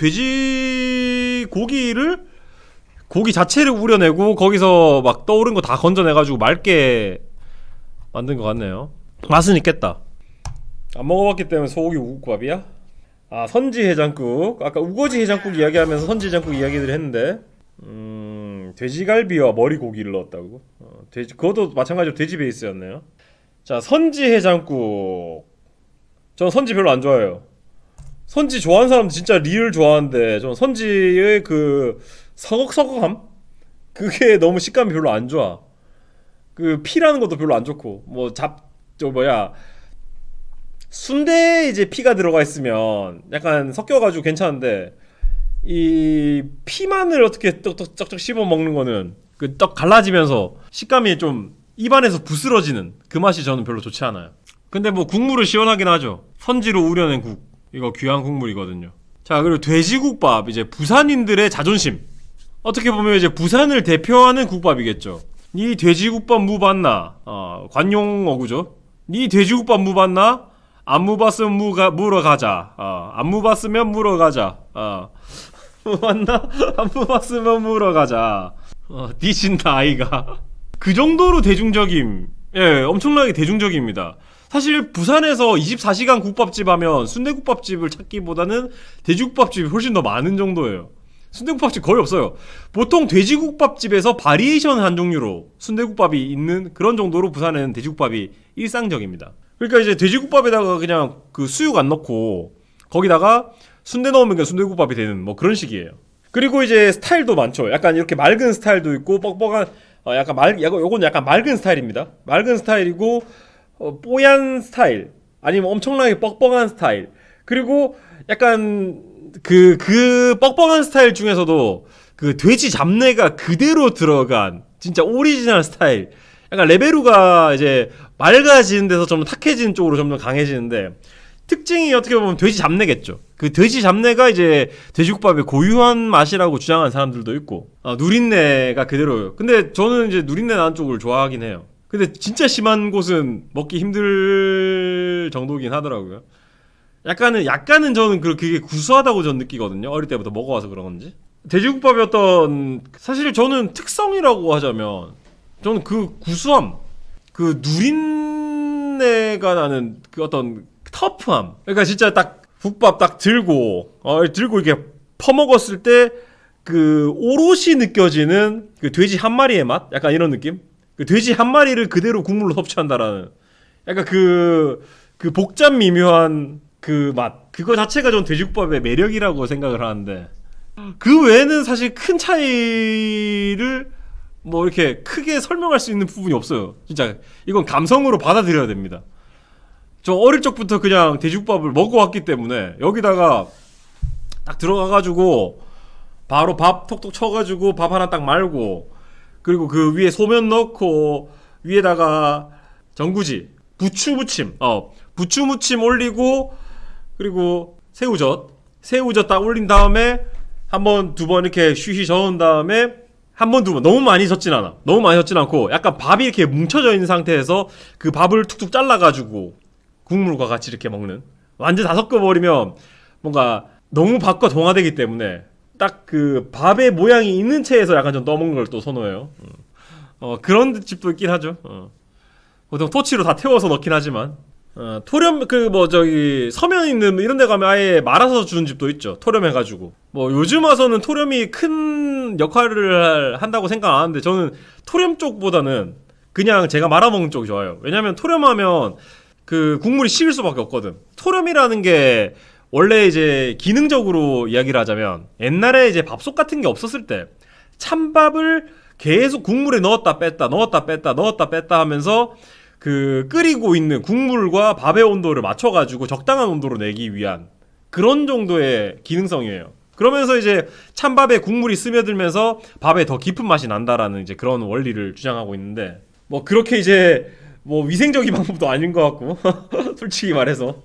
돼지고기를 고기 자체를 우려내고 거기서 막 떠오른 거 다 건져내가지고 맑게 만든 것 같네요. 맛은 있겠다. 안 먹어봤기 때문에 소고기 우국밥이야? 아 선지 해장국. 아까 우거지 해장국 이야기하면서 선지 해장국 이야기를 했는데 돼지갈비와 머리고기를 넣었다고? 돼지, 그것도 마찬가지로 돼지 베이스였네요. 자 선지 해장국. 전 선지 별로 안 좋아해요. 선지 좋아하는 사람은 진짜 리을 좋아하는데 저는 선지의 그 서걱서걱함? 그게 너무 식감이 별로 안 좋아. 그 피라는 것도 별로 안 좋고 뭐 순대에 이제 피가 들어가 있으면 약간 섞여가지고 괜찮은데 이 피만을 어떻게 떡떡 쩍쩍 씹어 먹는 거는 그 떡 갈라지면서 식감이 좀 입안에서 부스러지는 그 맛이 저는 별로 좋지 않아요. 근데 뭐 국물은 시원하긴 하죠. 선지로 우려낸 국, 이거 귀한 국물이거든요. 자 그리고 돼지국밥, 이제 부산인들의 자존심. 어떻게 보면 이제 부산을 대표하는 국밥이겠죠. 니 돼지국밥 무 봤나? 관용어구죠. 니 돼지국밥 무 봤나? 안 무봤으면 물어 가자. 안 무봤으면 물어 가자. 무 봤나? 안 무봤으면 물어 가자. 뒤진다 아이가. 그 정도로 대중적임. 예, 엄청나게 대중적입니다. 사실 부산에서 24시간 국밥집 하면 순대국밥집을 찾기보다는 돼지국밥집이 훨씬 더 많은 정도예요. 순대국밥집 거의 없어요. 보통 돼지국밥집에서 바리에이션 한 종류로 순대국밥이 있는 그런 정도로 부산에는 돼지국밥이 일상적입니다. 그러니까 이제 돼지국밥에다가 그냥 그 수육 안 넣고 거기다가 순대 넣으면 그냥 순대국밥이 되는 뭐 그런 식이에요. 그리고 이제 스타일도 많죠. 약간 이렇게 맑은 스타일도 있고 뻑뻑한 요건 약간 맑은 스타일입니다. 맑은 스타일이고 뽀얀 스타일, 아니면 엄청나게 뻑뻑한 스타일. 그리고 약간 그 뻑뻑한 스타일 중에서도 그 돼지 잡내가 그대로 들어간 진짜 오리지널 스타일. 약간 레베루가 이제 맑아지는 데서 좀 탁해지는 쪽으로 점점 강해지는데, 특징이 어떻게 보면 돼지 잡내겠죠. 그 돼지 잡내가 이제 돼지국밥의 고유한 맛이라고 주장하는 사람들도 있고, 누린내가 그대로요. 근데 저는 이제 누린내 나는 쪽을 좋아하긴 해요. 근데 진짜 심한 곳은 먹기 힘들 정도긴 하더라고요. 약간은 저는 그게 구수하다고 전 느끼거든요. 어릴 때부터 먹어와서 그런 건지. 돼지국밥의 어떤, 사실 저는 특성이라고 하자면, 저는 그 구수함, 그 누린내가 나는 그 어떤 터프함. 그러니까 진짜 딱 국밥 딱 들고 이렇게 퍼먹었을 때 그 오롯이 느껴지는 그 돼지 한 마리의 맛? 약간 이런 느낌? 그 돼지 한 마리를 그대로 국물로 섭취한다라는 약간 그 복잡 미묘한 그 맛. 그거 자체가 전 돼지국밥의 매력이라고 생각을 하는데, 그 외에는 사실 큰 차이를 뭐 이렇게 크게 설명할 수 있는 부분이 없어요. 진짜 이건 감성으로 받아들여야 됩니다. 저 어릴 적부터 그냥 돼지국밥을 먹어왔기 때문에 여기다가 딱 들어가가지고 바로 밥 톡톡 쳐가지고 밥 하나 딱 말고 그리고 그 위에 소면 넣고 위에다가 전구지, 부추 무침, 부추 무침 올리고 그리고 새우젓 딱 올린 다음에 한 번, 두 번 이렇게 쉬쉬 저은 다음에 한 번, 두 번. 너무 많이 젓진 않아. 너무 많이 젓진 않고 약간 밥이 이렇게 뭉쳐져 있는 상태에서 그 밥을 툭툭 잘라가지고 국물과 같이 이렇게 먹는. 완전 다 섞어버리면 뭔가 너무 밥과 동화되기 때문에 딱 그 밥의 모양이 있는 채에서 약간 좀 떠먹는 걸 또 선호해요. 그런 집도 있긴 하죠. 보통 토치로 다 태워서 넣긴 하지만. 토렴 서면 있는 이런 데 가면 아예 말아서 주는 집도 있죠. 토렴 해가지고. 뭐 요즘 와서는 토렴이 큰 역할을 한다고 생각 안 하는데 저는 토렴 쪽보다는 그냥 제가 말아먹는 쪽이 좋아요. 왜냐면 토렴하면 그 국물이 식을 수밖에 없거든. 토렴이라는 게 원래 이제 기능적으로 이야기를 하자면 옛날에 이제 밥솥 같은 게 없었을 때 찬밥을 계속 국물에 넣었다 뺐다 하면서 그 끓이고 있는 국물과 밥의 온도를 맞춰가지고 적당한 온도로 내기 위한 그런 정도의 기능성이에요. 그러면서 이제 찬밥에 국물이 스며들면서 밥에 더 깊은 맛이 난다라는 이제 그런 원리를 주장하고 있는데 뭐 그렇게 이제 뭐 위생적인 방법도 아닌 것 같고 솔직히 말해서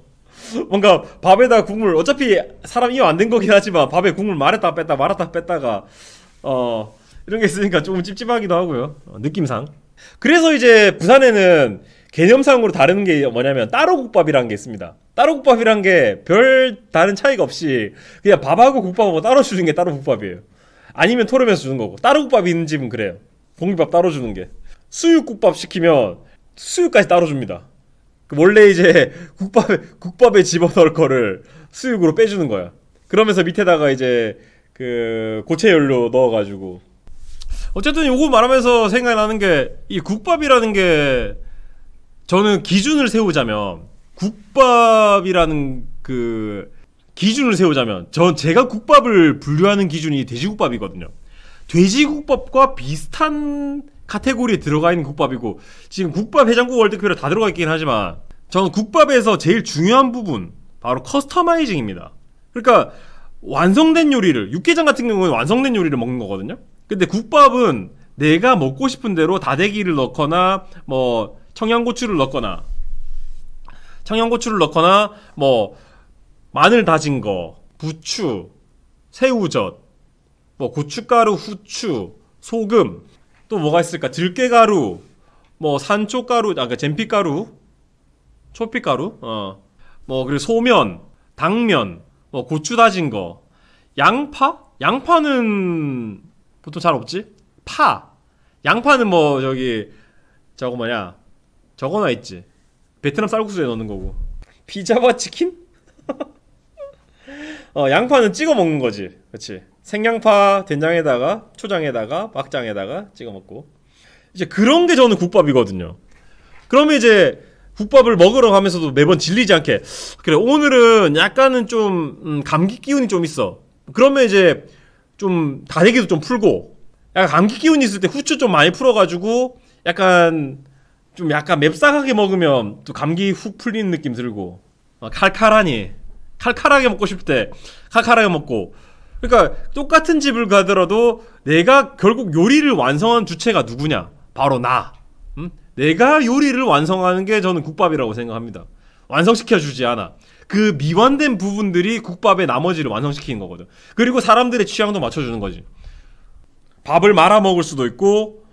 뭔가 밥에다 국물 어차피 사람 이완 안 된 거긴 하지만 밥에 국물 말았다 뺐다가 이런 게 있으니까 조금 찝찝하기도 하고요. 느낌상. 그래서 이제 부산에는 개념상으로 다른 게 뭐냐면 따로국밥이라는 게 있습니다. 따로국밥이란 게 별 다른 차이가 없이 그냥 밥하고 국밥하고 따로 주는 게 따로국밥이에요. 아니면 토렴해서 주는 거고. 따로국밥이 있는 집은 그래요. 공깃밥 따로 주는 게. 수육국밥 시키면 수육까지 따로 줍니다. 원래 이제 국밥에 집어넣을 거를 수육으로 빼주는 거야. 그러면서 밑에다가 이제 그 고체 연료 넣어가지고. 어쨌든 요거 말하면서 생각나는 게 이 국밥이라는 게 저는 기준을 세우자면 국밥이라는 그 기준을 세우자면 제가 국밥을 분류하는 기준이 돼지국밥이거든요. 돼지국밥과 비슷한 카테고리에 들어가 있는 국밥이고 지금 국밥 해장국 월드컵에 다 들어가 있긴 하지만 저는 국밥에서 제일 중요한 부분 바로 커스터마이징입니다. 그러니까 완성된 요리를 육개장 같은 경우는 완성된 요리를 먹는 거거든요. 근데 국밥은 내가 먹고 싶은 대로 다대기를 넣거나 뭐 청양고추를 넣거나 뭐 마늘 다진 거, 부추, 새우젓, 뭐 고춧가루, 후추, 소금, 또 뭐가 있을까? 들깨가루, 뭐 산초가루, 그러니까 잼피가루, 초피가루, 뭐 그리고 소면, 당면, 뭐 고추 다진 거, 양파? 양파는 보통 잘 없지? 양파는 뭐 저거나 있지. 베트남 쌀국수에 넣는 거고. 피자와 치킨? 양파는 찍어 먹는 거지. 그렇지. 생양파 된장에다가 초장에다가 막장에다가 찍어 먹고. 이제 그런 게 저는 국밥이거든요. 그러면 이제 국밥을 먹으러 가면서도 매번 질리지 않게 그래 오늘은 약간은 좀 감기 기운이 좀 있어. 그러면 이제 좀 다대기도 좀 풀고 약간 감기 기운이 있을 때 후추 좀 많이 풀어가지고 약간 맵싹하게 먹으면 또 감기 훅 풀리는 느낌 들고 칼칼하게 먹고 싶을 때 칼칼하게 먹고. 그러니까 똑같은 집을 가더라도 내가 결국 요리를 완성한 주체가 누구냐? 바로 나. 내가 요리를 완성하는 게 저는 국밥이라고 생각합니다. 완성시켜주지 않아. 그 미완된 부분들이 국밥의 나머지를 완성시키는 거거든. 그리고 사람들의 취향도 맞춰주는 거지. 밥을 말아 먹을 수도 있고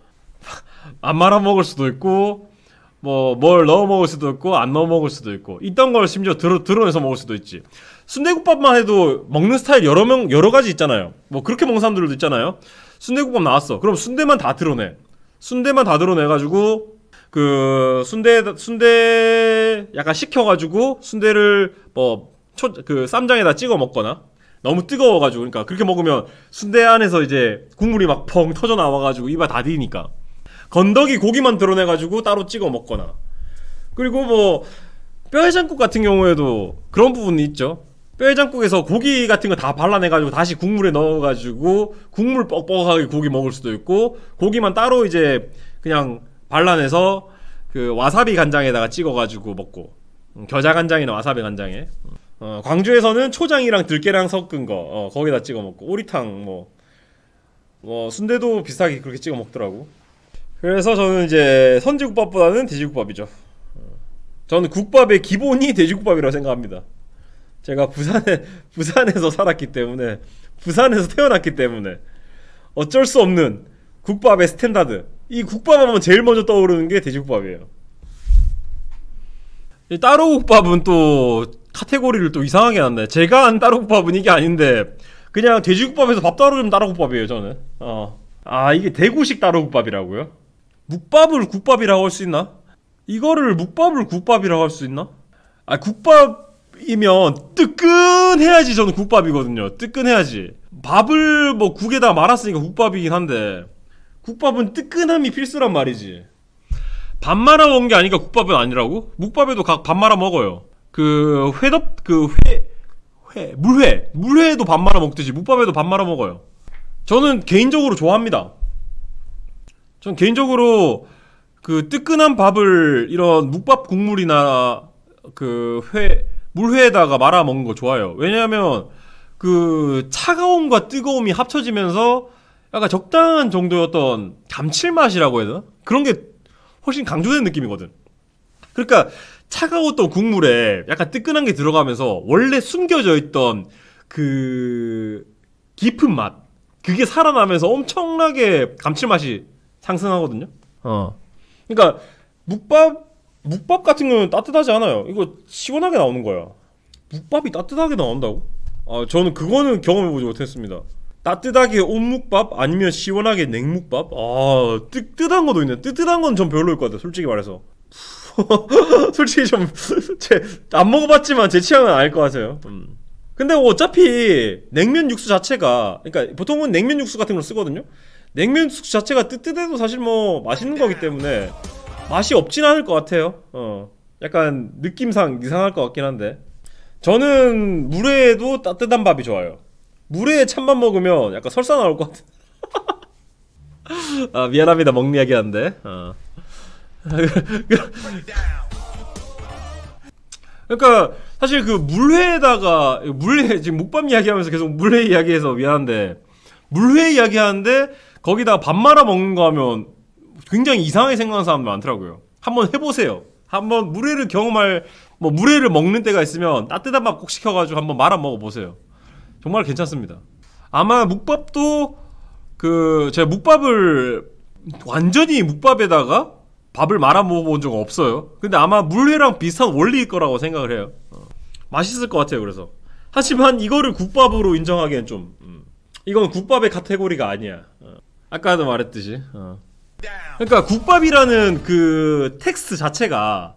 안 말아 먹을 수도 있고 뭐 뭘 넣어 먹을 수도 있고 안 넣어 먹을 수도 있고 있던 걸 심지어 드러내서 먹을 수도 있지. 순대국밥만 해도 먹는 스타일 여러 가지 있잖아요. 뭐 그렇게 먹는 사람들도 있잖아요. 순대국밥 나왔어. 그럼 순대만 다 드러내가지고 그 순대 약간 식혀가지고 순대를 그 쌈장에다 찍어 먹거나 너무 뜨거워가지고 그러니까 그렇게 먹으면 순대 안에서 이제 국물이 막 펑 터져 나와가지고 입에 다 디니까 건더기 고기만 드러내가지고 따로 찍어 먹거나. 그리고 뭐 뼈해장국 같은 경우에도 그런 부분이 있죠. 뼈해장국에서 고기 같은 거 다 발라내가지고 다시 국물에 넣어가지고 국물 뻑뻑하게 고기 먹을 수도 있고 고기만 따로 이제 그냥 발라내서 그 와사비 간장에다가 찍어가지고 먹고 겨자 간장이나 와사비 간장에. 광주에서는 초장이랑 들깨랑 섞은 거 거기다 찍어 먹고 오리탕 뭐 순대도 비슷하게 그렇게 찍어 먹더라고. 그래서 저는 이제 선지국밥보다는 돼지국밥이죠. 저는 국밥의 기본이 돼지국밥이라고 생각합니다. 제가 부산에서 살았기 때문에, 부산에서 태어났기 때문에 어쩔 수 없는 국밥의 스탠다드. 이 국밥 하면 제일 먼저 떠오르는 게 돼지국밥이에요. 이 따로국밥은 또 카테고리를 또 이상하게 놨네. 제가 한 따로국밥은 이게 아닌데 그냥 돼지국밥에서 밥 따로주면 따로국밥이에요 저는. 이게 대구식 따로국밥이라고요? 묵밥을 국밥이라고 할 수 있나? 이거를 묵밥을 국밥이라고 할 수 있나? 국밥이면 뜨끈해야지 저는 국밥이거든요. 뜨끈해야지. 밥을 뭐 국에다 말았으니까 국밥이긴 한데 국밥은 뜨끈함이 필수란 말이지. 밥 말아 먹은 게 아니니까 국밥은 아니라고? 묵밥에도 밥 말아 먹어요. 물회에도 밥 말아 먹듯이 묵밥에도 밥 말아 먹어요. 저는 개인적으로 좋아합니다. 전 개인적으로 그 뜨끈한 밥을 이런 묵밥 국물이나 물회에다가 말아 먹는 거 좋아요. 왜냐하면 그 차가움과 뜨거움이 합쳐지면서 약간 적당한 정도의 어떤 감칠맛이라고 해야 되나? 그런 게 훨씬 강조된 느낌이거든. 그러니까 차가웠던 국물에 약간 뜨끈한 게 들어가면서 원래 숨겨져 있던 그 깊은 맛, 그게 살아나면서 엄청나게 감칠맛이 상승하거든요. 그러니까 묵밥 같은 경우는 따뜻하지 않아요. 이거 시원하게 나오는 거야. 묵밥이 따뜻하게 나온다고? 저는 그거는 경험해보지 못했습니다. 따뜻하게 온묵밥 아니면 시원하게 냉묵밥? 뜨뜻한 것도 있네. 뜨뜻한 건 좀 별로일 것 같아, 솔직히 말해서. 솔직히 좀 안 먹어봤지만 제 취향은 아닐 것 같아요. 근데 어차피 냉면 육수 자체가, 그러니까 보통은 냉면 육수 같은 걸 쓰거든요. 냉면 육수 자체가 뜨뜻해도 사실 뭐 맛있는 거기 때문에 맛이 없진 않을 것 같아요. 약간 느낌상 이상할 것 같긴 한데 저는 물회에도 따뜻한 밥이 좋아요. 물회에 찬밥 먹으면 약간 설사 나올 것 같아. 미안합니다, 먹는 이야기 하는데. 그러니까 사실 그 물회에다가 지금 묵밥 이야기하면서 계속 물회 이야기해서 미안한데, 물회 이야기하는데 거기다가 밥 말아 먹는 거 하면 굉장히 이상하게 생각하는 사람들 많더라고요. 한번 해보세요. 한번 물회를 먹는 때가 있으면 따뜻한 밥 꼭 시켜가지고 한번 말아 먹어보세요. 정말 괜찮습니다. 아마 묵밥도 제가 묵밥을 완전히 묵밥에다가 밥을 말아 먹어본 적은 없어요. 근데 아마 물회랑 비슷한 원리일 거라고 생각을 해요. 맛있을 것 같아요. 그래서 하지만 이거를 국밥으로 인정하기엔 좀 이건 국밥의 카테고리가 아니야. 아까도 말했듯이. 그러니까 국밥이라는 그 텍스트 자체가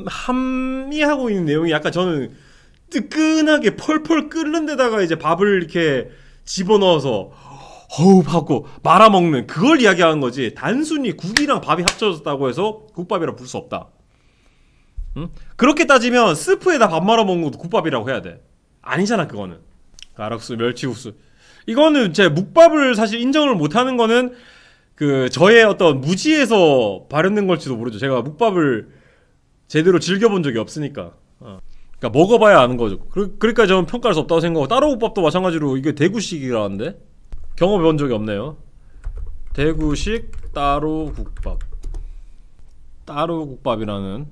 함의하고 있는 내용이 약간 저는 뜨끈하게 펄펄 끓는 데다가 이제 밥을 이렇게 집어넣어서 허흡하고 말아먹는 그걸 이야기하는 거지, 단순히 국이랑 밥이 합쳐졌다고 해서 국밥이라고 부를 수 없다. 그렇게 따지면 스프에다 밥 말아먹는 것도 국밥이라고 해야 돼. 아니잖아 그거는. 가락수, 멸치국수, 이거는 제 묵밥을 사실 인정을 못하는 거는 저의 어떤 무지에서 발현된 걸지도 모르죠. 제가 묵밥을 제대로 즐겨본 적이 없으니까. 그러니까 먹어봐야 아는 거죠. 그러니까 저는 평가할 수 없다고 생각하고, 따로국밥도 마찬가지로 이게 대구식이라는데 경험해본 적이 없네요. 대구식 따로국밥. 따로국밥이라는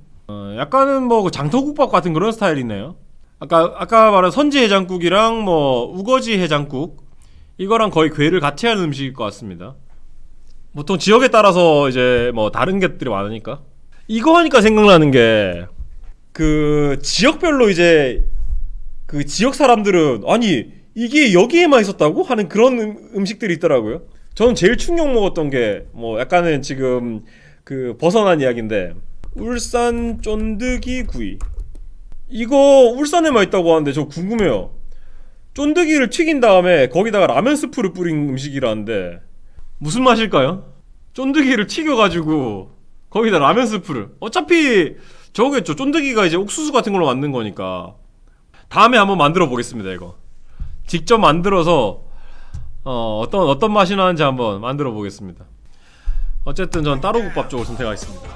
약간은 뭐 장터국밥 같은 그런 스타일이네요. 아까 말한 선지해장국이랑 뭐 우거지 해장국, 이거랑 거의 궤를 같이 하는 음식일 것 같습니다. 보통 지역에 따라서 이제 뭐 다른 것들이 많으니까. 이거 하니까 생각나는 게 지역별로 이제 지역 사람들은 아니 이게 여기에만 있었다고 하는 그런 음식들이 있더라고요. 저는 제일 충격 먹었던 게 뭐 약간은 지금 벗어난 이야기인데, 울산 쫀득이 구이. 이거 울산에만 있다고 하는데 저 궁금해요. 쫀득이를 튀긴 다음에 거기다가 라면 스프를 뿌린 음식이라는데 무슨 맛일까요? 쫀득이를 튀겨가지고 거기다 라면 스프를, 어차피 저거겠죠. 쫀득이가 이제 옥수수 같은 걸로 만든 거니까. 다음에 한번 만들어 보겠습니다. 이거 직접 만들어서 어떤 맛이 나는지 한번 만들어 보겠습니다. 어쨌든 전 따로국밥 쪽을 선택하겠습니다.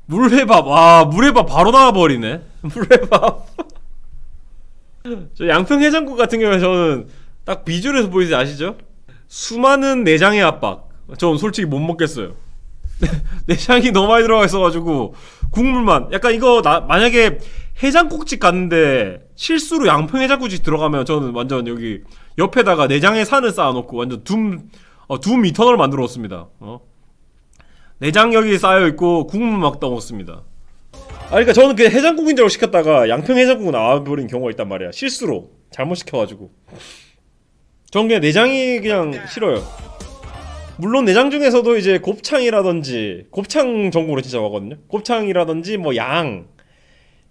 물회밥. 물회밥 바로 나와버리네. 물회밥. 저 양평해장국 같은 경우에 저는 딱 비주얼에서 보이지 아시죠? 수많은 내장의 압박. 전 솔직히 못 먹겠어요. 내장이 너무 많이 들어가 있어가지고 국물만 약간 이거 만약에 해장국집 갔는데 실수로 양평 해장국집 들어가면 저는 완전 여기 옆에다가 내장의 산을 쌓아놓고 완전 둠 이터널 만들어 놓습니다. 내장 여기 쌓여있고 국물 막 떠먹습니다. 그러니까 저는 그냥 해장국인 줄 알고 시켰다가 양평 해장국 나와버린 경우가 있단 말이야. 실수로 잘못 시켜가지고. 전 그냥 내장이 그냥 싫어요. 물론 내장 중에서도 이제 곱창이라든지 곱창 전골을 진짜 좋아하거든요. 곱창이라든지 뭐 양,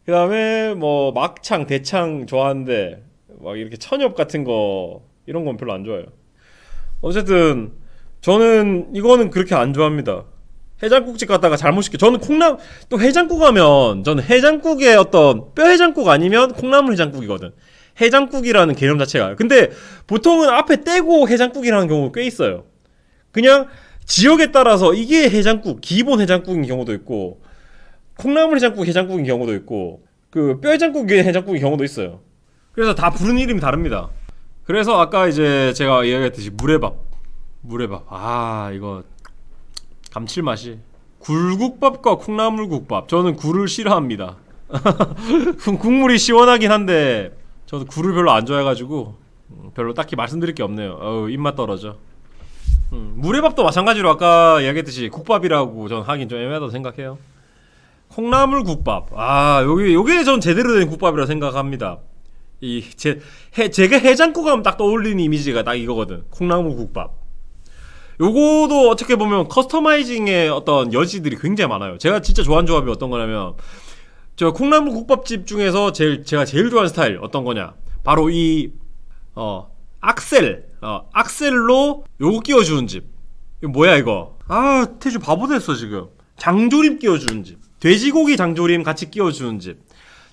그 다음에 뭐 막창, 대창 좋아하는데 막 이렇게 천엽 같은 거 이런 건 별로 안 좋아해요. 어쨌든 저는 이거는 그렇게 안 좋아합니다. 해장국집 갔다가 잘못 시켜. 저는 또 해장국 하면 저는 해장국의 어떤 뼈 해장국 아니면 콩나물 해장국이거든. 해장국이라는 개념 자체가. 근데 보통은 앞에 떼고 해장국이라는 경우가 꽤 있어요. 그냥 지역에 따라서 이게 해장국, 기본 해장국인 경우도 있고 콩나물 해장국인 경우도 있고 그 뼈 해장국인 해장국인 경우도 있어요. 그래서 다 부르는 이름이 다릅니다. 그래서 아까 이제 제가 이야기했듯이 물회밥. 이거 감칠맛이. 굴국밥과 콩나물국밥. 저는 굴을 싫어합니다. 국물이 시원하긴 한데 저도 굴을 별로 안 좋아해가지고 별로 딱히 말씀드릴 게 없네요. 입맛 떨어져. 물회밥도 마찬가지로 아까 이야기했듯이 국밥이라고 전 하긴 좀 애매하다고 생각해요. 콩나물국밥. 요게 전 제대로 된 국밥이라고 생각합니다. 제가 해장국 하면 딱 떠올리는 이미지가 딱 이거거든. 콩나물국밥. 요거도 어떻게 보면 커스터마이징의 어떤 여지들이 굉장히 많아요. 제가 진짜 좋아하는 조합이 어떤 거냐면 저 콩나물국밥집 중에서 제가 제일 좋아하는 스타일 어떤 거냐, 바로 이 악셀로 요거 끼워주는 집. 이거 뭐야 이거. 태주 바보 됐어 지금. 장조림 끼워주는 집. 돼지고기 장조림 같이 끼워주는 집.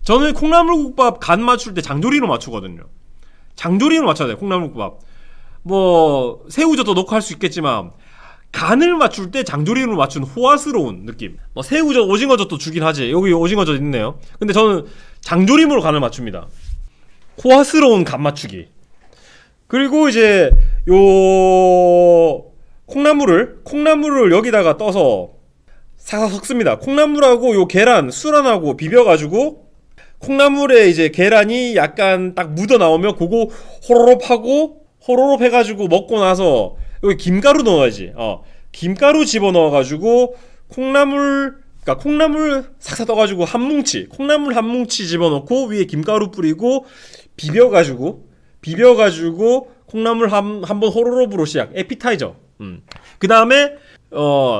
저는 콩나물국밥 간 맞출 때 장조림으로 맞추거든요. 장조림으로 맞춰야 돼요. 콩나물국밥 뭐 새우젓도 넣고 할 수 있겠지만 간을 맞출 때 장조림으로 맞춘 호화스러운 느낌. 뭐 새우젓, 오징어젓도 주긴 하지. 여기 오징어젓 있네요. 근데 저는 장조림으로 간을 맞춥니다. 호화스러운 간 맞추기. 그리고 이제 요 콩나물을 여기다가 떠서 싹싹 섞습니다. 콩나물하고 요 계란, 술안하고 비벼가지고 콩나물에 이제 계란이 약간 딱 묻어 나오면 그거 호로롭 해가지고 먹고 나서 여기 김가루 넣어야지. 김가루 집어넣어가지고 콩나물 싹싹 떠가지고 콩나물 한 뭉치 집어넣고 위에 김가루 뿌리고 비벼가지고 콩나물 한번 호로롭으로 시작. 에피타이저. 그 다음에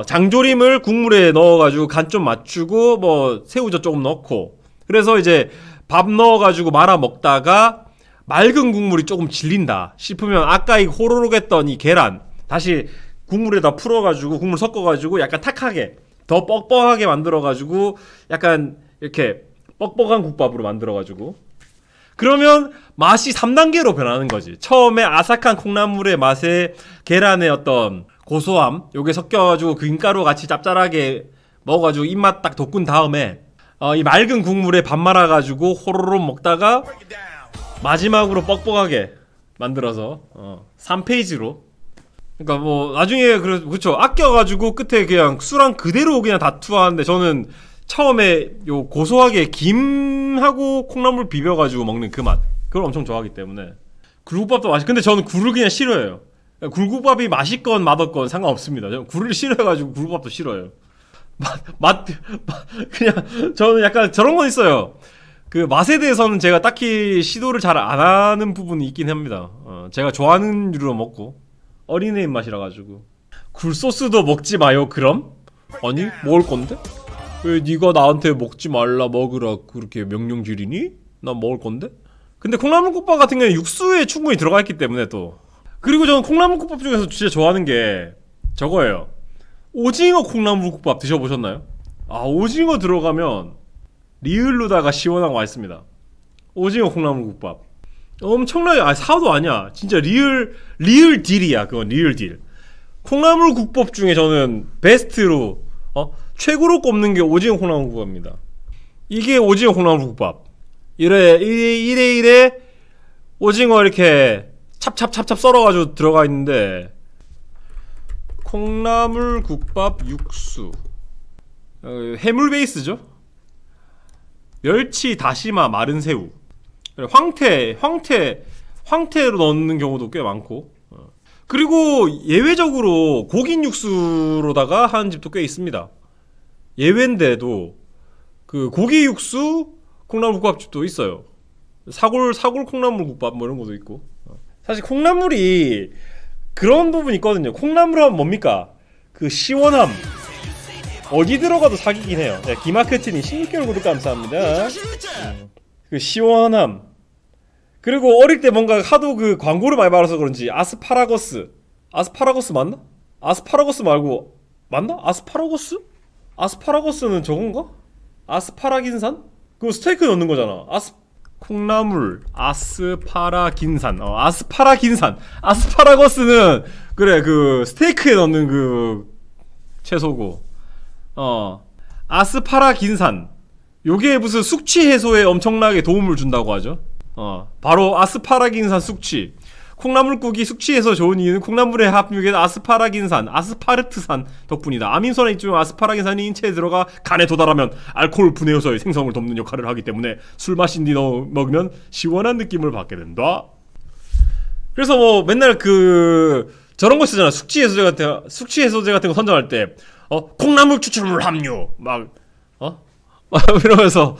장조림을 국물에 넣어가지고 간 좀 맞추고 뭐 새우젓 조금 넣고, 그래서 이제 밥 넣어가지고 말아 먹다가 맑은 국물이 조금 질린다 싶으면 아까 이 호로록 했던 이 계란 다시 국물에다 풀어가지고 국물 섞어가지고 약간 탁하게 더 뻑뻑하게 만들어가지고 약간 이렇게 뻑뻑한 국밥으로 만들어가지고, 그러면 맛이 3단계로 변하는 거지. 처음에 아삭한 콩나물의 맛에 계란의 어떤 고소함 요게 섞여가지고 김가루 같이 짭짤하게 먹어가지고 입맛 딱 돋군 다음에 이 맑은 국물에 밥 말아가지고 호로록 먹다가 마지막으로 뻑뻑하게 만들어서 3페이지로. 그러니까 뭐 나중에 그쵸, 아껴가지고 끝에 그냥 술안 그대로 그냥 다 투하하는데 저는 처음에 요 고소하게 김하고 콩나물 비벼가지고 먹는 그 맛, 그걸 엄청 좋아하기 때문에. 굴국밥도 근데 저는 굴을 그냥 싫어해요. 굴국밥이 맛있건 맛없건 상관없습니다. 저는 굴을 싫어해가지고 굴국밥도 싫어해요. 그냥 저는 약간 저런 건 있어요. 그 맛에 대해서는 제가 딱히 시도를 잘 안 하는 부분이 있긴 합니다. 제가 좋아하는 유로 먹고 어린애 입맛이라 가지고. 굴소스도 먹지 마요 그럼? 아니 먹을 건데? 왜 네가 나한테 먹지 말라 먹으라 그렇게 명령 지리니? 난 먹을 건데? 근데 콩나물국밥 같은 경우는 육수에 충분히 들어가 있기 때문에 또. 그리고 저는 콩나물국밥 중에서 진짜 좋아하는 게 저거예요. 오징어 콩나물국밥 드셔보셨나요? 오징어 들어가면 리을로다가 시원하고 맛있습니다. 오징어 콩나물국밥 엄청나게 사도 아니야. 진짜 리을 딜이야. 그건 리을 딜. 콩나물국밥 중에 저는 베스트로 최고로 꼽는 게 오징어 콩나물국밥입니다. 이게 오징어 콩나물국밥. 이래 오징어 이렇게 찹찹찹찹 썰어가지고 들어가 있는데 콩나물 국밥 육수. 해물 베이스죠. 멸치, 다시마, 마른 새우. 황태로 넣는 경우도 꽤 많고. 그리고 예외적으로 고긴 육수로다가 하는 집도 꽤 있습니다. 예외인데도 그 고기 육수 콩나물 국밥집도 있어요. 사골 콩나물 국밥 뭐 이런 것도 있고. 사실 콩나물이 그런 부분이 있거든요. 콩나물 하면 뭡니까? 그 시원함. 어디 들어가도 사기긴 해요. 네, 기마크틴이 16개월 구독 감사합니다. 그 시원함. 그리고 어릴 때 뭔가 하도 그 광고를 많이 봐서 그런지 아스파라거스 맞나? 아스파라거스 말고 맞나? 아스파라거스는 저건가? 아스파라긴산? 그거 스테이크 넣는 거잖아. 콩나물 아스파라긴산. 아스파라긴산. 아스파라거스는 그래 그 스테이크에 넣는 그 채소고. 아스파라긴산. 요게 무슨 숙취 해소에 엄청나게 도움을 준다고 하죠. 바로 아스파라긴산 숙취. 콩나물국이 숙취해서 좋은 이유는 콩나물의 합육에 아스파라긴산, 아스파르트산 덕분이다. 아민소나 이중 아스파라긴산이 인체에 들어가 간에 도달하면 알코올 분해 요소의 생성을 돕는 역할을 하기 때문에 술 마신 뒤 먹으면 시원한 느낌을 받게 된다. 그래서 뭐 맨날 그 저런 거 쓰잖아. 숙취 해소제 같은 거 선정할 때 콩나물 추출물 함유 막 이러면서.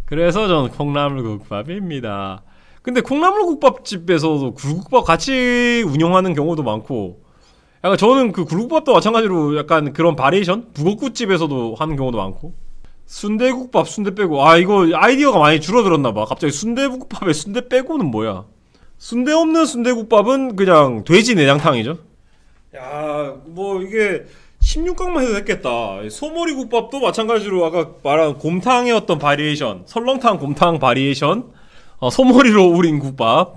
그래서 저는 콩나물 국밥입니다. 근데 콩나물 국밥집에서도 굴국밥 같이 운영하는 경우도 많고, 약간 저는 그 굴국밥도 마찬가지로 약간 그런 바리에이션? 북엇국집에서도 하는 경우도 많고. 순대국밥 순대 빼고, 이거 아이디어가 많이 줄어들었나봐. 갑자기 순대국밥에 순대 빼고는 뭐야? 순대 없는 순대국밥은 그냥 돼지 내장탕이죠. 야, 뭐 이게 16강만 해도 됐겠다. 소머리 국밥도 마찬가지로 아까 말한 곰탕의 어떤 바리에이션, 설렁탕 곰탕 바리에이션, 소머리로 우린 국밥.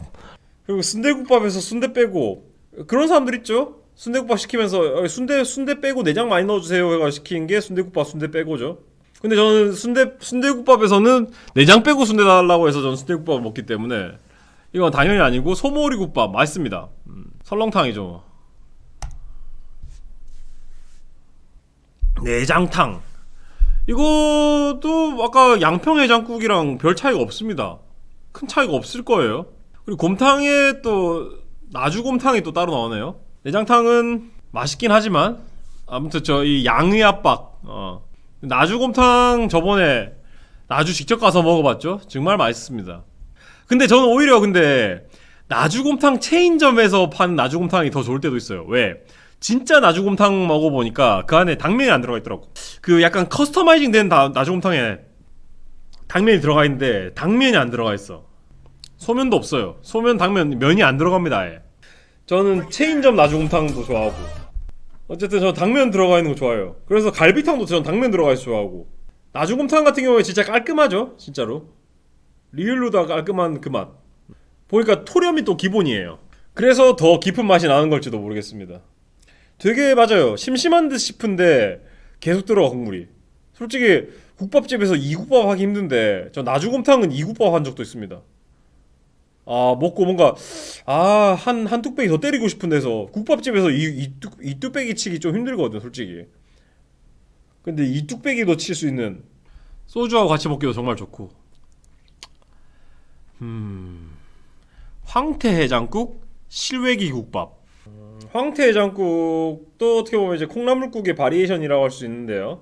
그리고 순대국밥에서 순대 빼고 그런 사람들 있죠. 순대국밥 시키면서 순대 빼고 내장 많이 넣어주세요 해가 시키는 게 순대국밥 순대 빼고죠. 근데 저는 순대국밥에서는 내장 빼고 순대 달라고 해서 저는 순대국밥을 먹기 때문에 이건 당연히 아니고 소머리 국밥 맛있습니다. 설렁탕이죠. 내장탕. 이것도 아까 양평해장국이랑 별 차이가 없습니다. 큰 차이가 없을 거예요. 그리고 곰탕에 또 나주곰탕이 또 따로 나오네요. 내장탕은 맛있긴 하지만 아무튼 저 이 양의 압박. 나주곰탕 저번에 나주 직접 가서 먹어봤죠. 정말 맛있습니다. 근데 저는 오히려 나주곰탕 체인점에서 파는 나주곰탕이 더 좋을 때도 있어요. 왜? 진짜 나주곰탕 먹어보니까 그 안에 당면이 안 들어가 있더라고. 그 약간 커스터마이징 된 나주곰탕에 당면이 들어가 있는데 당면이 안 들어가 있어. 소면도 없어요. 소면, 당면, 면이 안 들어갑니다. 아예. 저는 체인점 나주곰탕도 좋아하고, 어쨌든 저는 당면 들어가 있는 거 좋아해요. 그래서 갈비탕도 저는 당면 들어가 있어 좋아하고. 나주곰탕 같은 경우에 진짜 깔끔하죠. 진짜로 리얼로 다 깔끔한 그 맛. 보니까 토렴이 또 기본이에요. 그래서 더 깊은 맛이 나는 걸지도 모르겠습니다. 되게 맞아요. 심심한 듯 싶은데 계속 들어가 국물이. 솔직히 국밥집에서 이국밥 하기 힘든데 저 나주곰탕은 이국밥 한 적도 있습니다. 먹고 뭔가 한 뚝배기 더 때리고 싶은 데서 국밥집에서 이 뚝배기 치기 좀 힘들거든 솔직히. 근데 이 뚝배기도 칠 수 있는 소주하고 같이 먹기도 정말 좋고. 황태해장국 실외기 국밥. 황태해장국도 어떻게 보면 이제 콩나물국의 바리에이션이라고 할 수 있는데요.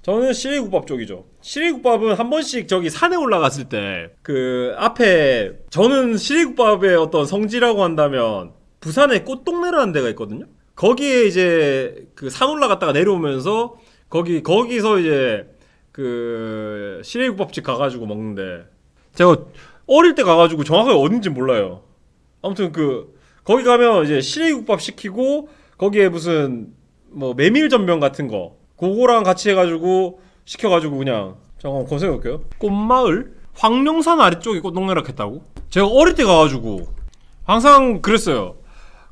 저는 시래기국밥 쪽이죠. 시래기국밥은 한 번씩 저기 산에 올라갔을 때 그 앞에, 저는 시래기국밥의 어떤 성지라고 한다면 부산에 꽃동네라는 데가 있거든요. 거기에 이제 그 산 올라갔다가 내려오면서 거기서 이제 그 시래기국밥집 가가지고 먹는데, 제가 어릴 때 가가지고 정확하게 어딘지 몰라요. 아무튼 거기 가면 이제 시래기국밥 시키고 거기에 무슨 뭐 메밀전병 같은 거 그거랑 같이 해가지고 시켜가지고 그냥 잠깐 검색해볼게요. 꽃마을? 황룡산 아래쪽에 꽃동네라 했다고? 제가 어릴 때 가가지고 항상 그랬어요.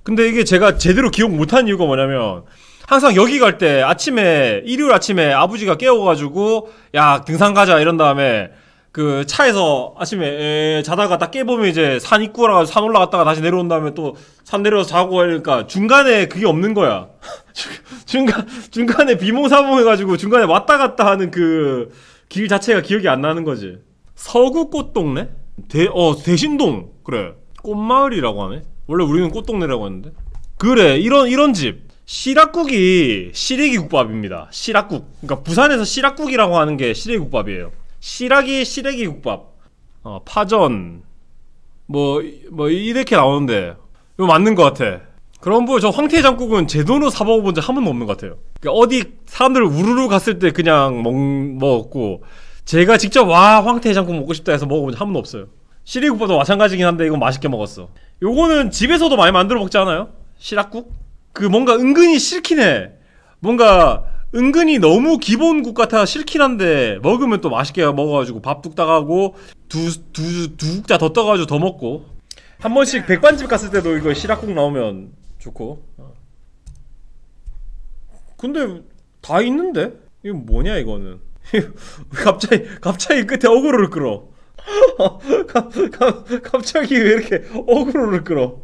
근데 이게 제가 제대로 기억 못한 이유가 뭐냐면, 항상 여기 갈 때 일요일 아침에 아버지가 깨워가지고 야 등산 가자 이런 다음에 그 차에서 아침에 자다가 딱 깨보면 이제 산 입구라 산 올라갔다가 다시 내려온 다음에 또 산 내려서 자고 하니까 중간에 그게 없는 거야. 중간에 비몽사몽해가지고 중간에 왔다 갔다 하는 그 길 자체가 기억이 안 나는 거지. 서구 꽃동네? 대신동. 그래. 꽃마을이라고 하네. 원래 우리는 꽃동네라고 했는데. 그래. 이런 집. 시락국이 시래기국밥입니다. 시락국. 그러니까 부산에서 시락국이라고 하는 게 시래기국밥이에요. 시래기국밥. 파전. 뭐 이렇게 나오는데 이거 맞는 것 같아. 그럼 뭐 저 황태해장국은 제 돈으로 사 먹어본 적 한 번도 없는 것 같아요. 그러니까 어디 사람들 우르르 갔을 때 그냥 먹었고 제가 직접 황태해장국 먹고 싶다 해서 먹어본 적 한 번도 없어요. 시래기국밥도 마찬가지긴 한데 이건 맛있게 먹었어. 요거는 집에서도 많이 만들어 먹지 않아요? 시락국? 그 뭔가 은근히 싫긴 해. 뭔가 은근히 너무 기본국 같아 싫긴 한데 먹으면 또 맛있게 먹어가지고 밥 뚝딱 하고 두 국자 더 떠가지고 더 먹고 한 번씩 백반집 갔을 때도 이거 시락국 나오면 좋고. 근데 다 있는데? 이거 뭐냐 이거는. 갑자기 끝에 어그로를 끌어. 갑자기 왜 이렇게 어그로를 끌어.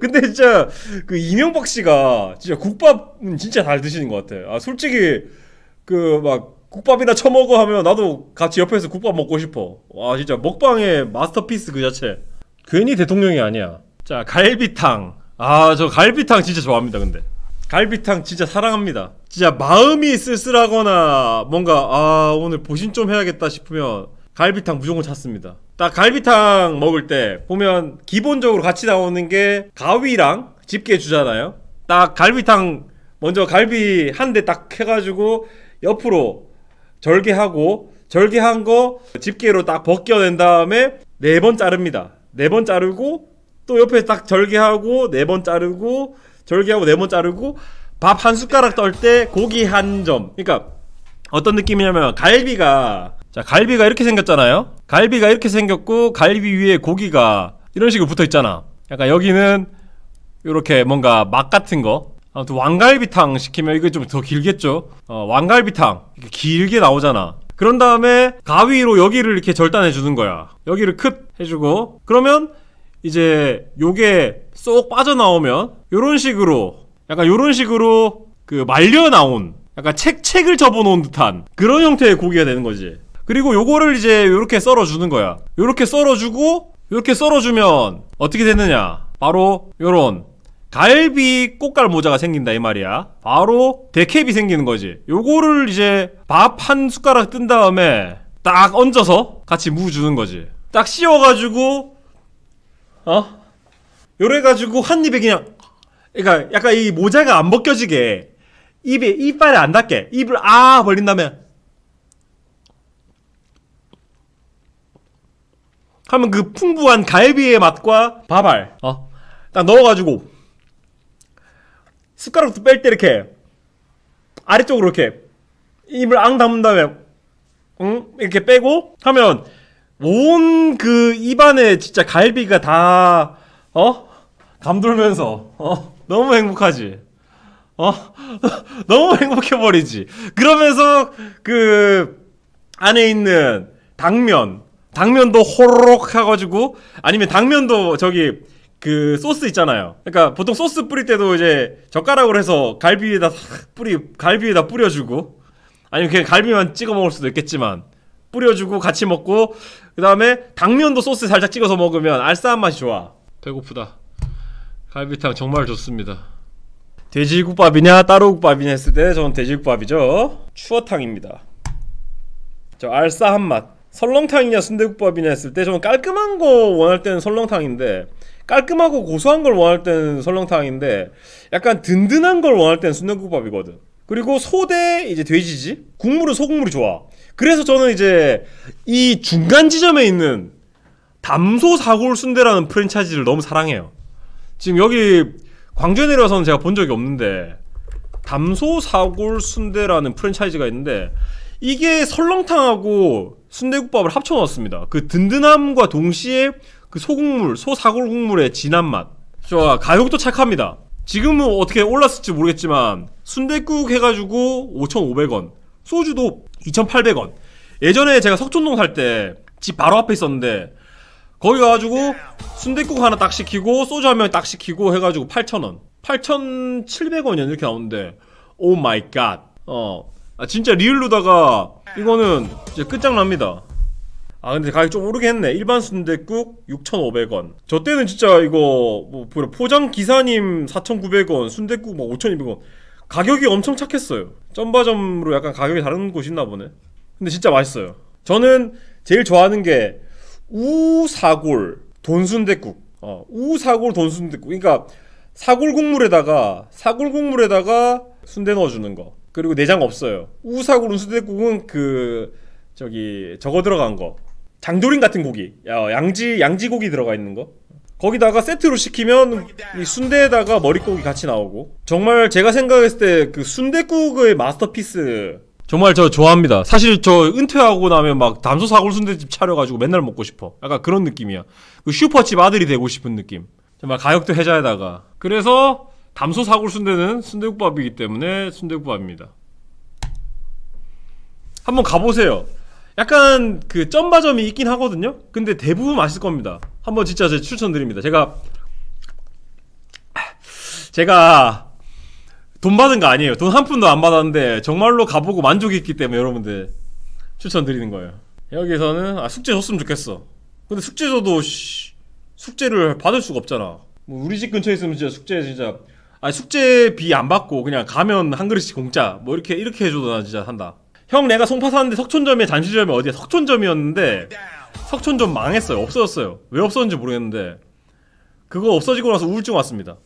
근데 진짜 그 이명박 씨가 진짜 국밥은 진짜 잘 드시는 것 같아. 솔직히 그 막 국밥이나 처먹어 하면 나도 같이 옆에서 국밥 먹고 싶어. 와 진짜 먹방의 마스터피스 그 자체. 괜히 대통령이 아니야. 자 갈비탕. 저 갈비탕 진짜 좋아합니다. 근데 갈비탕 진짜 사랑합니다. 진짜 마음이 쓸쓸하거나 뭔가 오늘 보신 좀 해야겠다 싶으면 갈비탕 무조건 찾습니다. 딱 갈비탕 먹을 때 보면 기본적으로 같이 나오는 게 가위랑 집게 주잖아요. 딱 갈비탕 먼저 갈비 한 대 딱 해가지고 옆으로 절개한 거 집게로 딱 벗겨낸 다음에 4번 자릅니다. 4번 자르고 또 옆에 딱 절개하고 4번 자르고 절개하고 4번 자르고 밥 한 숟가락 떨 때 고기 한 점. 그러니까 어떤 느낌이냐면 갈비가 이렇게 생겼잖아요. 갈비가 이렇게 생겼고 갈비 위에 고기가 이런 식으로 붙어있잖아. 약간 여기는 이렇게 뭔가 막 같은 거. 아무튼 왕갈비탕 시키면 이거 좀 더 길겠죠. 왕갈비탕 이렇게 길게 나오잖아. 그런 다음에 가위로 여기를 이렇게 절단해 주는 거야. 여기를 컷 해주고 그러면 이제 요게 쏙 빠져나오면 요런 식으로 그 말려 나온 약간 책을 접어놓은 듯한 그런 형태의 고기가 되는 거지. 그리고 요거를 이제 요렇게 썰어주는 거야. 요렇게 썰어주면 어떻게 되느냐. 바로 요런 갈비 꽃갈 모자가 생긴다 이 말이야. 바로 대캡이 생기는 거지. 요거를 이제 밥 한 숟가락 뜬 다음에 딱 얹어서 같이 무 주는 거지. 딱 씌워가지고 요래가지고 한 입에 그냥 그러니까 약간 이 모자가 안 벗겨지게 이빨에 안 닿게 입을 벌린 다음에 하면 그 풍부한 갈비의 맛과 밥알 딱 넣어가지고 숟가락도 뺄 때 이렇게 아래쪽으로 이렇게 입을 다문 다음에 이렇게 빼고 하면 온 그 입안에 진짜 갈비가 다 감돌면서 너무 행복하지. 너무 행복해버리지. 그러면서 그 안에 있는 당면도 호로록 해가지고 아니면 당면도 저기 그 소스 있잖아요. 그러니까 보통 소스 뿌릴 때도 이제 젓가락으로 해서 갈비 위에다 뿌려주고 아니면 그냥 갈비만 찍어 먹을 수도 있겠지만 뿌려주고 같이 먹고 그 다음에 당면도 소스에 살짝 찍어서 먹으면 알싸한 맛이 좋아. 배고프다. 갈비탕 정말 좋습니다. 돼지국밥이냐 따로국밥이냐 했을 때 저는 돼지국밥이죠. 추어탕입니다. 저 알싸한 맛. 설렁탕이냐 순대국밥이냐 했을 때 저는 깔끔한 거 원할 때는 설렁탕인데 깔끔하고 고소한 걸 원할 때는 설렁탕인데 약간 든든한 걸 원할 때는 순대국밥이거든. 그리고 소대 이제 돼지지. 국물은 소국물이 좋아. 그래서 저는 이제 이 중간 지점에 있는 담소 사골 순대라는 프랜차이즈를 너무 사랑해요. 지금 여기 광주에 내려와서는 제가 본 적이 없는데 담소 사골 순대라는 프랜차이즈가 있는데 이게 설렁탕하고 순대국밥을 합쳐 넣었습니다. 그 든든함과 동시에 그 소국물, 소사골 국물의 진한 맛. 좋아. 가격도 착합니다. 지금은 어떻게 올랐을지 모르겠지만 순댓국 해가지고 5,500원, 소주도 2,800원. 예전에 제가 석촌동 살 때 집 바로 앞에 있었는데 거기 가가지고 순댓국 하나 딱 시키고 소주 한 명 딱 시키고 해가지고 8,000원 8,700원이야 이렇게 나오는데 오 마이 갓. 진짜 리얼로다가 이거는 진짜 끝장납니다. 근데 가격이 좀 오르긴 했네. 일반 순댓국 6,500원. 저 때는 진짜 이거 뭐 포장 기사님 4,900원, 순댓국 뭐 5,200원. 가격이 엄청 착했어요. 점바점으로 약간 가격이 다른 곳이 있나 보네. 근데 진짜 맛있어요. 저는 제일 좋아하는 게 우사골 돈순댓국. 우사골 돈순댓국. 그러니까 사골 국물에다가 순대 넣어주는 거. 그리고 내장 없어요. 우사골 순댓국은 저거 들어간 거. 장조림 같은 고기. 양지 고기 들어가 있는 거. 거기다가 세트로 시키면 이 순대에다가 머릿고기 같이 나오고. 정말 제가 생각했을 때 그 순댓국의 마스터피스. 정말 저 좋아합니다. 사실 저 은퇴하고 나면 막 담소 사골 순대집 차려가지고 맨날 먹고 싶어. 약간 그런 느낌이야. 그 슈퍼집 아들이 되고 싶은 느낌. 정말 가격도 해자에다가. 그래서 담소 사골 순대는 순대국밥이기 때문에 순대국밥입니다. 한번 가보세요. 약간 그 점바점이 있긴 하거든요. 근데 대부분 맛있을 겁니다. 한번 진짜 제가 추천드립니다. 제가 돈 받은 거 아니에요. 돈 한 푼도 안 받았는데 정말로 가보고 만족했기 때문에 여러분들 추천드리는 거예요. 여기서는 숙제 줬으면 좋겠어. 근데 숙제 줘도 숙제를 받을 수가 없잖아. 뭐 우리 집 근처에 있으면 진짜 숙제비 안 받고 그냥 가면 한 그릇씩 공짜 뭐 이렇게 해줘도 나 진짜 산다. 형 내가 송파 사는데 석촌점에 잔치점이 어디야? 석촌점이었는데 석촌점 망했어요. 없어졌어요. 왜 없어졌는지 모르겠는데 그거 없어지고 나서 우울증 왔습니다.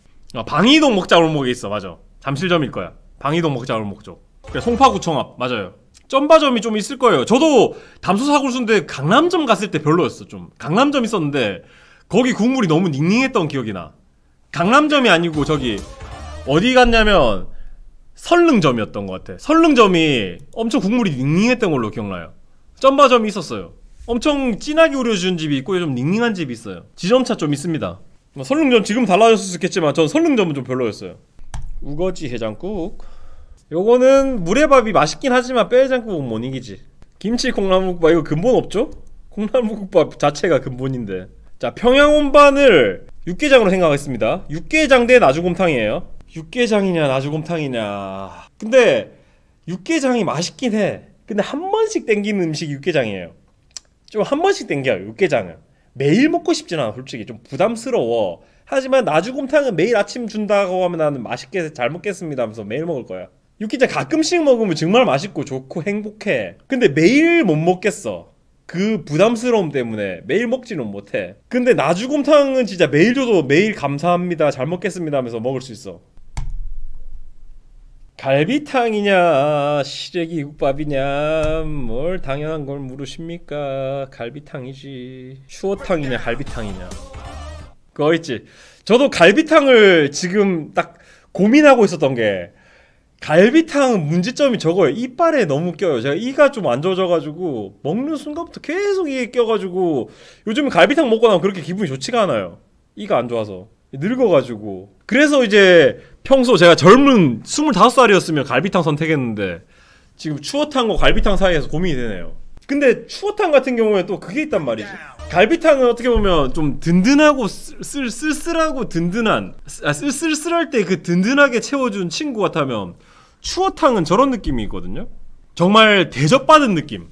방이동 먹자 골목에 있어. 맞아. 잠실점일 거야. 방이동 먹자 골목 쪽. 송파구청 앞. 맞아요. 점바점이 좀 있을 거예요. 저도 담소사골순대 강남점 갔을 때 별로였어. 좀 강남점 있었는데 거기 국물이 너무 닝닝했던 기억이 나. 강남점이 아니고 저기 어디 갔냐면 설릉점이었던 것 같아. 설릉점이 엄청 국물이 닝닝했던 걸로 기억나요. 점바점이 있었어요. 엄청 진하게 우려주는 집이 있고 좀 닝닝한 집이 있어요. 지점차 좀 있습니다. 설릉점 지금 달라졌을 수 있겠지만 전 설릉점은 좀 별로였어요. 우거지 해장국. 요거는 물회밥이 맛있긴 하지만 뼈해장국은 못 이기지. 김치 콩나물국밥 이거 근본 없죠? 콩나물국밥 자체가 근본인데. 자, 평양온반을 육개장으로 생각하겠습니다. 육개장 대 나주곰탕이에요. 육개장이냐 나주곰탕이냐. 근데 육개장이 맛있긴 해. 근데 한 번씩 땡기는 음식이 육개장이에요. 좀 한 번씩 땡겨요 육개장은. 매일 먹고 싶진 않아. 솔직히 좀 부담스러워. 하지만 나주곰탕은 매일 아침 준다고 하면 나는 맛있게 잘 먹겠습니다 하면서 매일 먹을 거야. 육개장 가끔씩 먹으면 정말 맛있고 좋고 행복해. 근데 매일 못 먹겠어. 그 부담스러움 때문에 매일 먹지는 못해. 근데 나주곰탕은 진짜 매일 줘도 매일 감사합니다 잘 먹겠습니다 하면서 먹을 수 있어. 갈비탕이냐 시래기 국밥이냐 뭘 당연한 걸 물으십니까. 갈비탕이지. 추어탕이냐 갈비탕이냐 그거 있지. 저도 갈비탕을 지금 딱 고민하고 있었던 게 갈비탕은 문제점이 저거예요. 이빨에 너무 껴요. 제가 이가 좀 안 좋아져가지고 먹는 순간부터 계속 이게 껴가지고 요즘 갈비탕 먹고 나면 그렇게 기분이 좋지가 않아요. 이가 안 좋아서 늙어가지고. 그래서 이제 평소 제가 젊은 25살이었으면 갈비탕 선택했는데 지금 추어탕과 갈비탕 사이에서 고민이 되네요. 근데 추어탕 같은 경우에 또 그게 있단 말이지. 갈비탕은 어떻게 보면 좀 든든하고 쓸쓸하고 든든한 쓸쓸할 때 그 든든하게 채워준 친구 같다면 추어탕은 저런 느낌이 있거든요. 정말 대접받은 느낌.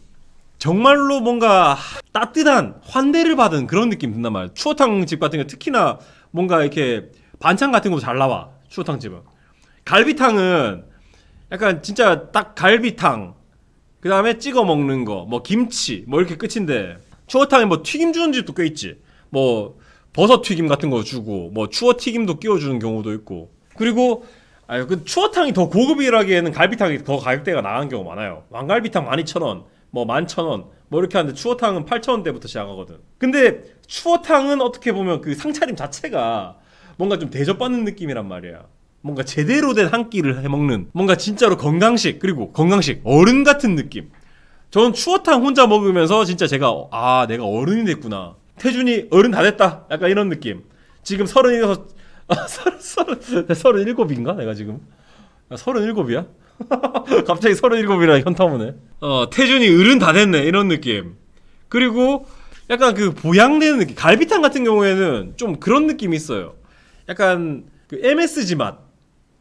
정말로 뭔가 따뜻한 환대를 받은 그런 느낌 든단 말이야. 추어탕 집 같은 게 특히나 뭔가 이렇게 반찬 같은 거 잘 나와. 추어탕 집은. 갈비탕은 약간 진짜 딱 갈비탕 그 다음에 찍어 먹는 거 뭐 김치 뭐 이렇게 끝인데 추어탕에 뭐 튀김 주는 집도 꽤 있지. 뭐 버섯 튀김 같은 거 주고 뭐 추어 튀김도 끼워주는 경우도 있고. 그리고 그 추어탕이 더 고급이라기에는 갈비탕이 더 가격대가 나간 경우가 많아요. 왕갈비탕 12,000원 뭐 11,000원 뭐 이렇게 하는데 추어탕은 8,000원대부터 시작하거든. 근데 추어탕은 어떻게 보면 그 상차림 자체가 뭔가 좀 대접받는 느낌이란 말이야. 뭔가 제대로 된 한 끼를 해먹는 뭔가 진짜로 건강식. 그리고 건강식 어른 같은 느낌. 전 추어탕 혼자 먹으면서 진짜 제가 내가 어른이 됐구나. 태준이 어른 다 됐다 약간 이런 느낌. 지금 36 37인가 내가 지금 37이야? 갑자기 37이라 현타오네. 태준이 어른 다 됐네 이런 느낌. 그리고 약간 그 보양되는 느낌. 갈비탕 같은 경우에는 좀 그런 느낌이 있어요. 약간 그 MSG 맛,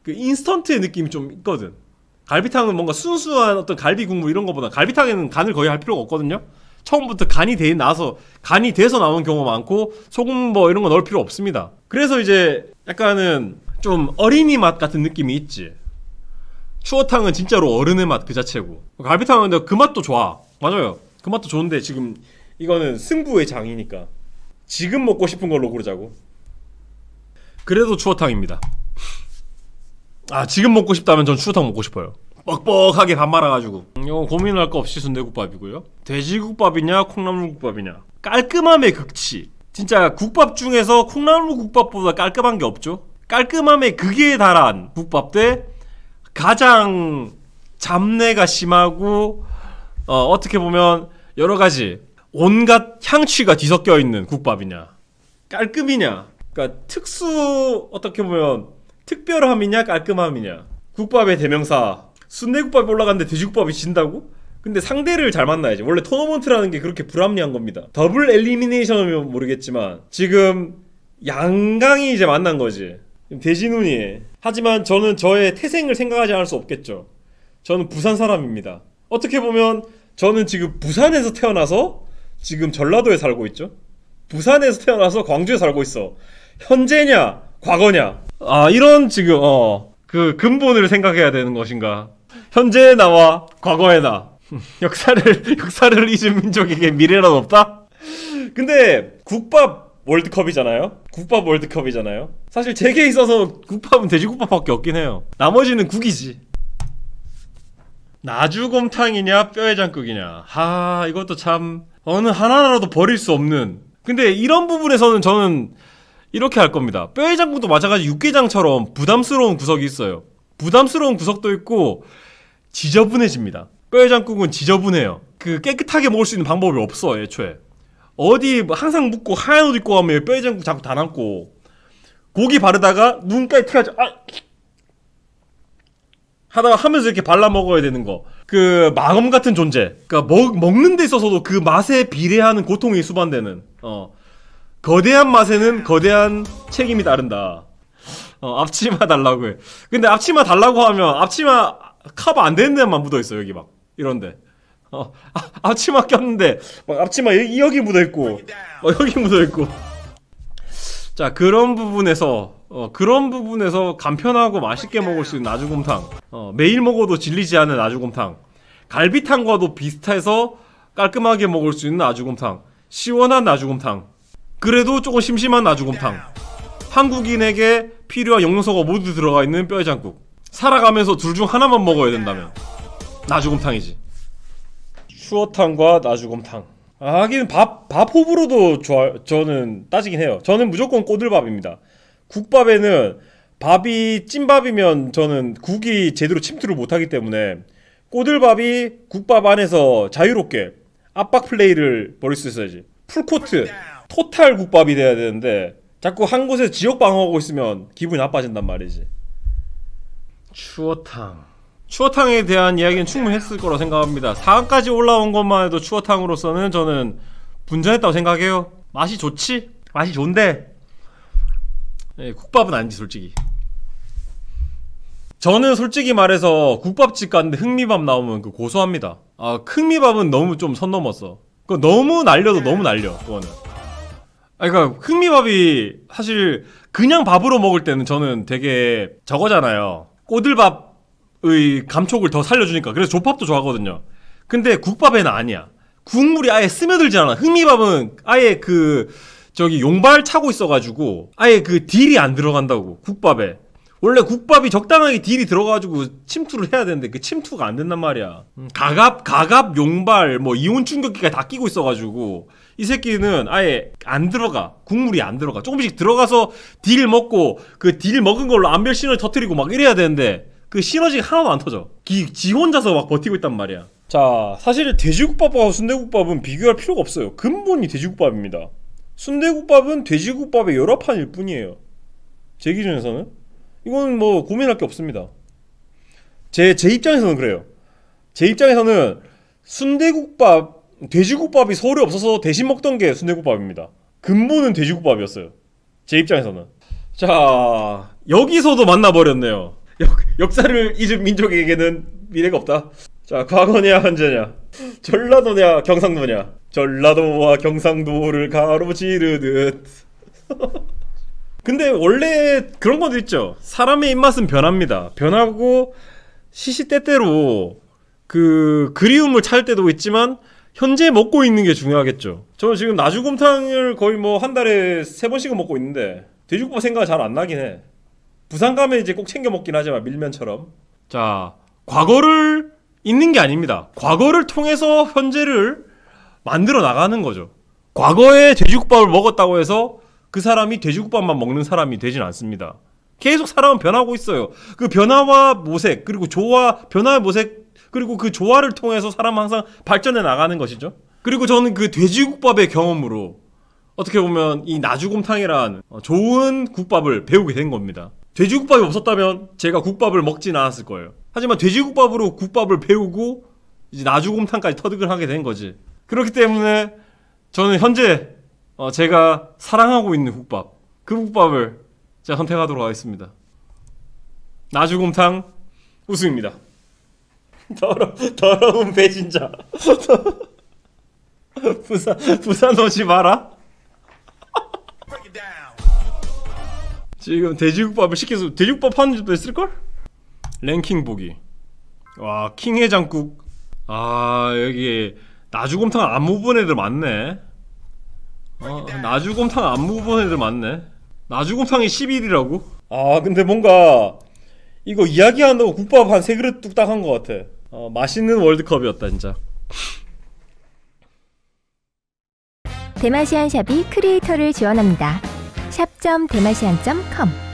그 인스턴트의 느낌이 좀 있거든. 갈비탕은 뭔가 순수한 어떤 갈비 국물 이런 거보다 갈비탕에는 간을 거의 할 필요가 없거든요. 처음부터 간이 돼서 나오는 경우가 많고 소금 뭐 이런 거 넣을 필요 없습니다. 그래서 이제 약간은 좀 어린이 맛 같은 느낌이 있지. 추어탕은 진짜로 어른의 맛 그 자체고, 갈비탕은 근데 그 맛도 좋아. 맞아요. 그 맛도 좋은데 지금 이거는 승부의 장이니까 지금 먹고 싶은 걸로 고르자고. 그래도 추어탕입니다. 지금 먹고 싶다면 전 추어탕 먹고 싶어요. 뻑뻑하게 밥 말아가지고. 이거 고민할 거 없이 순대국밥이고요. 돼지국밥이냐 콩나물국밥이냐. 깔끔함의 극치. 진짜 국밥 중에서 콩나물국밥보다 깔끔한 게 없죠. 깔끔함의 극에 달한 국밥 대 가장 잡내가 심하고 어떻게 보면 여러가지 온갖 향취가 뒤섞여 있는 국밥이냐, 깔끔이냐. 그러니까 어떻게 보면 특별함이냐 깔끔함이냐. 국밥의 대명사 순대국밥이 올라갔는데 돼지국밥이 진다고? 근데 상대를 잘 만나야지. 원래 토너먼트라는 게 그렇게 불합리한 겁니다. 더블 엘리미네이션이면 모르겠지만 지금 양강이 이제 만난 거지. 돼지눈이. 하지만 저는 저의 태생을 생각하지 않을 수 없겠죠. 저는 부산 사람입니다. 어떻게 보면 저는 지금 부산에서 태어나서 지금 전라도에 살고 있죠. 부산에서 태어나서 광주에 살고 있어. 현재냐 과거냐. 이런 지금 그 근본을 생각해야 되는 것인가. 현재의 나와 과거의 나. 역사를 잊은 민족에게 미래란 없다? 근데 국밥 월드컵이잖아요. 사실 제게 있어서 국밥은 돼지국밥밖에 없긴 해요. 나머지는 국이지. 나주곰탕이냐 뼈해장국이냐. 이것도 참 어느 하나라도 버릴 수 없는. 근데 이런 부분에서는 저는 이렇게 할 겁니다. 뼈해장국도 마찬가지 육개장처럼 부담스러운 구석이 있어요. 부담스러운 구석도 있고 지저분해집니다. 뼈해장국은 지저분해요. 그 깨끗하게 먹을 수 있는 방법이 없어. 애초에 어디 항상 묵고 하얀 옷 입고 가면 뼈해장국 자꾸 다 남고, 고기 바르다가 눈까지 튀어가지고 하다가 하면서 이렇게 발라 먹어야 되는 거. 그 마검 같은 존재. 그러니까 먹는 데 있어서도 그 맛에 비례하는 고통이 수반되는 거대한 맛에는 거대한 책임이 따른다. 앞치마 달라고 해. 근데 앞치마 달라고 하면 앞치마 커버 안 되는 데만 묻어있어. 여기 막 이런데 앞치마 꼈는데 막 앞치마 여기 묻어있고 여기 묻어있고. 자, 그런 부분에서 간편하고 맛있게 먹을 수 있는 나주곰탕, 매일 먹어도 질리지 않은 나주곰탕, 갈비탕과도 비슷해서 깔끔하게 먹을 수 있는 나주곰탕, 시원한 나주곰탕, 그래도 조금 심심한 나주곰탕, 한국인에게 필요한 영양소가 모두 들어가 있는 뼈해장국. 살아가면서 둘 중 하나만 먹어야 된다면 나주곰탕이지. 추어탕과 나주곰탕. 하긴 밥 호불호도 저는 따지긴 해요. 저는 무조건 꼬들밥입니다. 국밥에는 밥이 찐밥이면 저는 국이 제대로 침투를 못하기 때문에 꼬들밥이 국밥 안에서 자유롭게 압박 플레이를 벌일 수 있어야지. 풀코트 토탈 국밥이 돼야 되는데 자꾸 한 곳에서 지역 방어하고 있으면 기분이 나빠진단 말이지. 추어탕에 대한 이야기는 충분히 했을 거라고 생각합니다. 4강까지 올라온 것만 해도 추어탕으로서는 저는 분전했다고 생각해요. 맛이 좋지? 맛이 좋은데 국밥은 아니지 솔직히. 저는 솔직히 말해서 국밥집 갔는데 흑미밥 나오면 그 고소합니다. 흑미밥은 너무 좀 선 넘었어. 그거 너무 날려도 너무 날려 그거는. 그러니까 흑미밥이 사실 그냥 밥으로 먹을 때는 저는 되게 저거잖아요. 꼬들밥의 감촉을 더 살려주니까. 그래서 조밥도 좋아하거든요. 근데 국밥에는 아니야. 국물이 아예 스며들지 않아. 흑미밥은 아예 용발 차고 있어가지고 아예 그 딜이 안 들어간다고. 국밥에 원래 국밥이 적당하게 딜이 들어가지고 침투를 해야 되는데 그 침투가 안 된단 말이야. 가갑, 용발, 뭐 이온 충격기가 다 끼고 있어가지고 이 새끼는 아예 안 들어가. 국물이 안 들어가. 조금씩 들어가서 딜 먹고 그 딜 먹은 걸로 암별 시너지 터뜨리고 막 이래야 되는데 그 시너지가 하나도 안 터져. 지 혼자서 막 버티고 있단 말이야. 자, 사실 돼지국밥과 순대국밥은 비교할 필요가 없어요. 근본이 돼지국밥입니다. 순대국밥은 돼지국밥의 열화판일 뿐이에요. 제 기준에서는 이건 뭐 고민할 게 없습니다. 제 입장에서는 그래요. 제 입장에서는 순대국밥, 돼지국밥이 서울에 없어서 대신 먹던 게 순대국밥입니다. 근본은 돼지국밥이었어요. 제 입장에서는. 자, 여기서도 만나버렸네요. 역사를 잊은 민족에게는 미래가 없다. 자, 과거냐 현재냐, 전라도냐 경상도냐. 전라도와 경상도를 가로지르듯. 근데 원래 그런 것도 있죠. 사람의 입맛은 변합니다. 변하고 시시때때로 그 그리움을 찾을 때도 있지만 현재 먹고 있는 게 중요하겠죠. 저는 지금 나주곰탕을 거의 뭐 한 달에 3번씩은 먹고 있는데 돼지국밥 생각이 잘 안 나긴 해. 부산 가면 이제 꼭 챙겨 먹긴 하지만 밀면처럼. 자, 과거를 잊는 게 아닙니다. 과거를 통해서 현재를 만들어 나가는 거죠. 과거에 돼지국밥을 먹었다고 해서 그 사람이 돼지국밥만 먹는 사람이 되진 않습니다. 계속 사람은 변하고 있어요. 그 변화와 모색, 그리고 조화, 변화의 모색, 그리고 그 조화를 통해서 사람은 항상 발전해 나가는 것이죠. 그리고 저는 그 돼지국밥의 경험으로 어떻게 보면 이 나주곰탕이란 좋은 국밥을 배우게 된 겁니다. 돼지국밥이 없었다면 제가 국밥을 먹진 않았을 거예요. 하지만 돼지국밥으로 국밥을 배우고 이제 나주곰탕까지 터득을 하게 된 거지. 그렇기 때문에 저는 현재 제가 사랑하고 있는 국밥, 그 국밥을 제가 선택하도록 하겠습니다. 나주곰탕 우승입니다. 더러운 배신자. 부산 오지 마라. 지금 돼지국밥을 시켜서 돼지국밥 하는 집도 있을걸? 랭킹 보기. 와, 킹해장국. 아, 여기 나주곰탕 안 먹어본 애들 많네. 나주곰탕 안 먹어본 애들 많네. 나주곰탕이 11이라고? 아, 근데 뭔가 이거 이야기한다고 국밥 한 3그릇 뚝딱 한 것 같아. 맛있는 월드컵이었다 진짜. 대마시안 샵이 크리에이터를 지원합니다. 샵.대마시안.com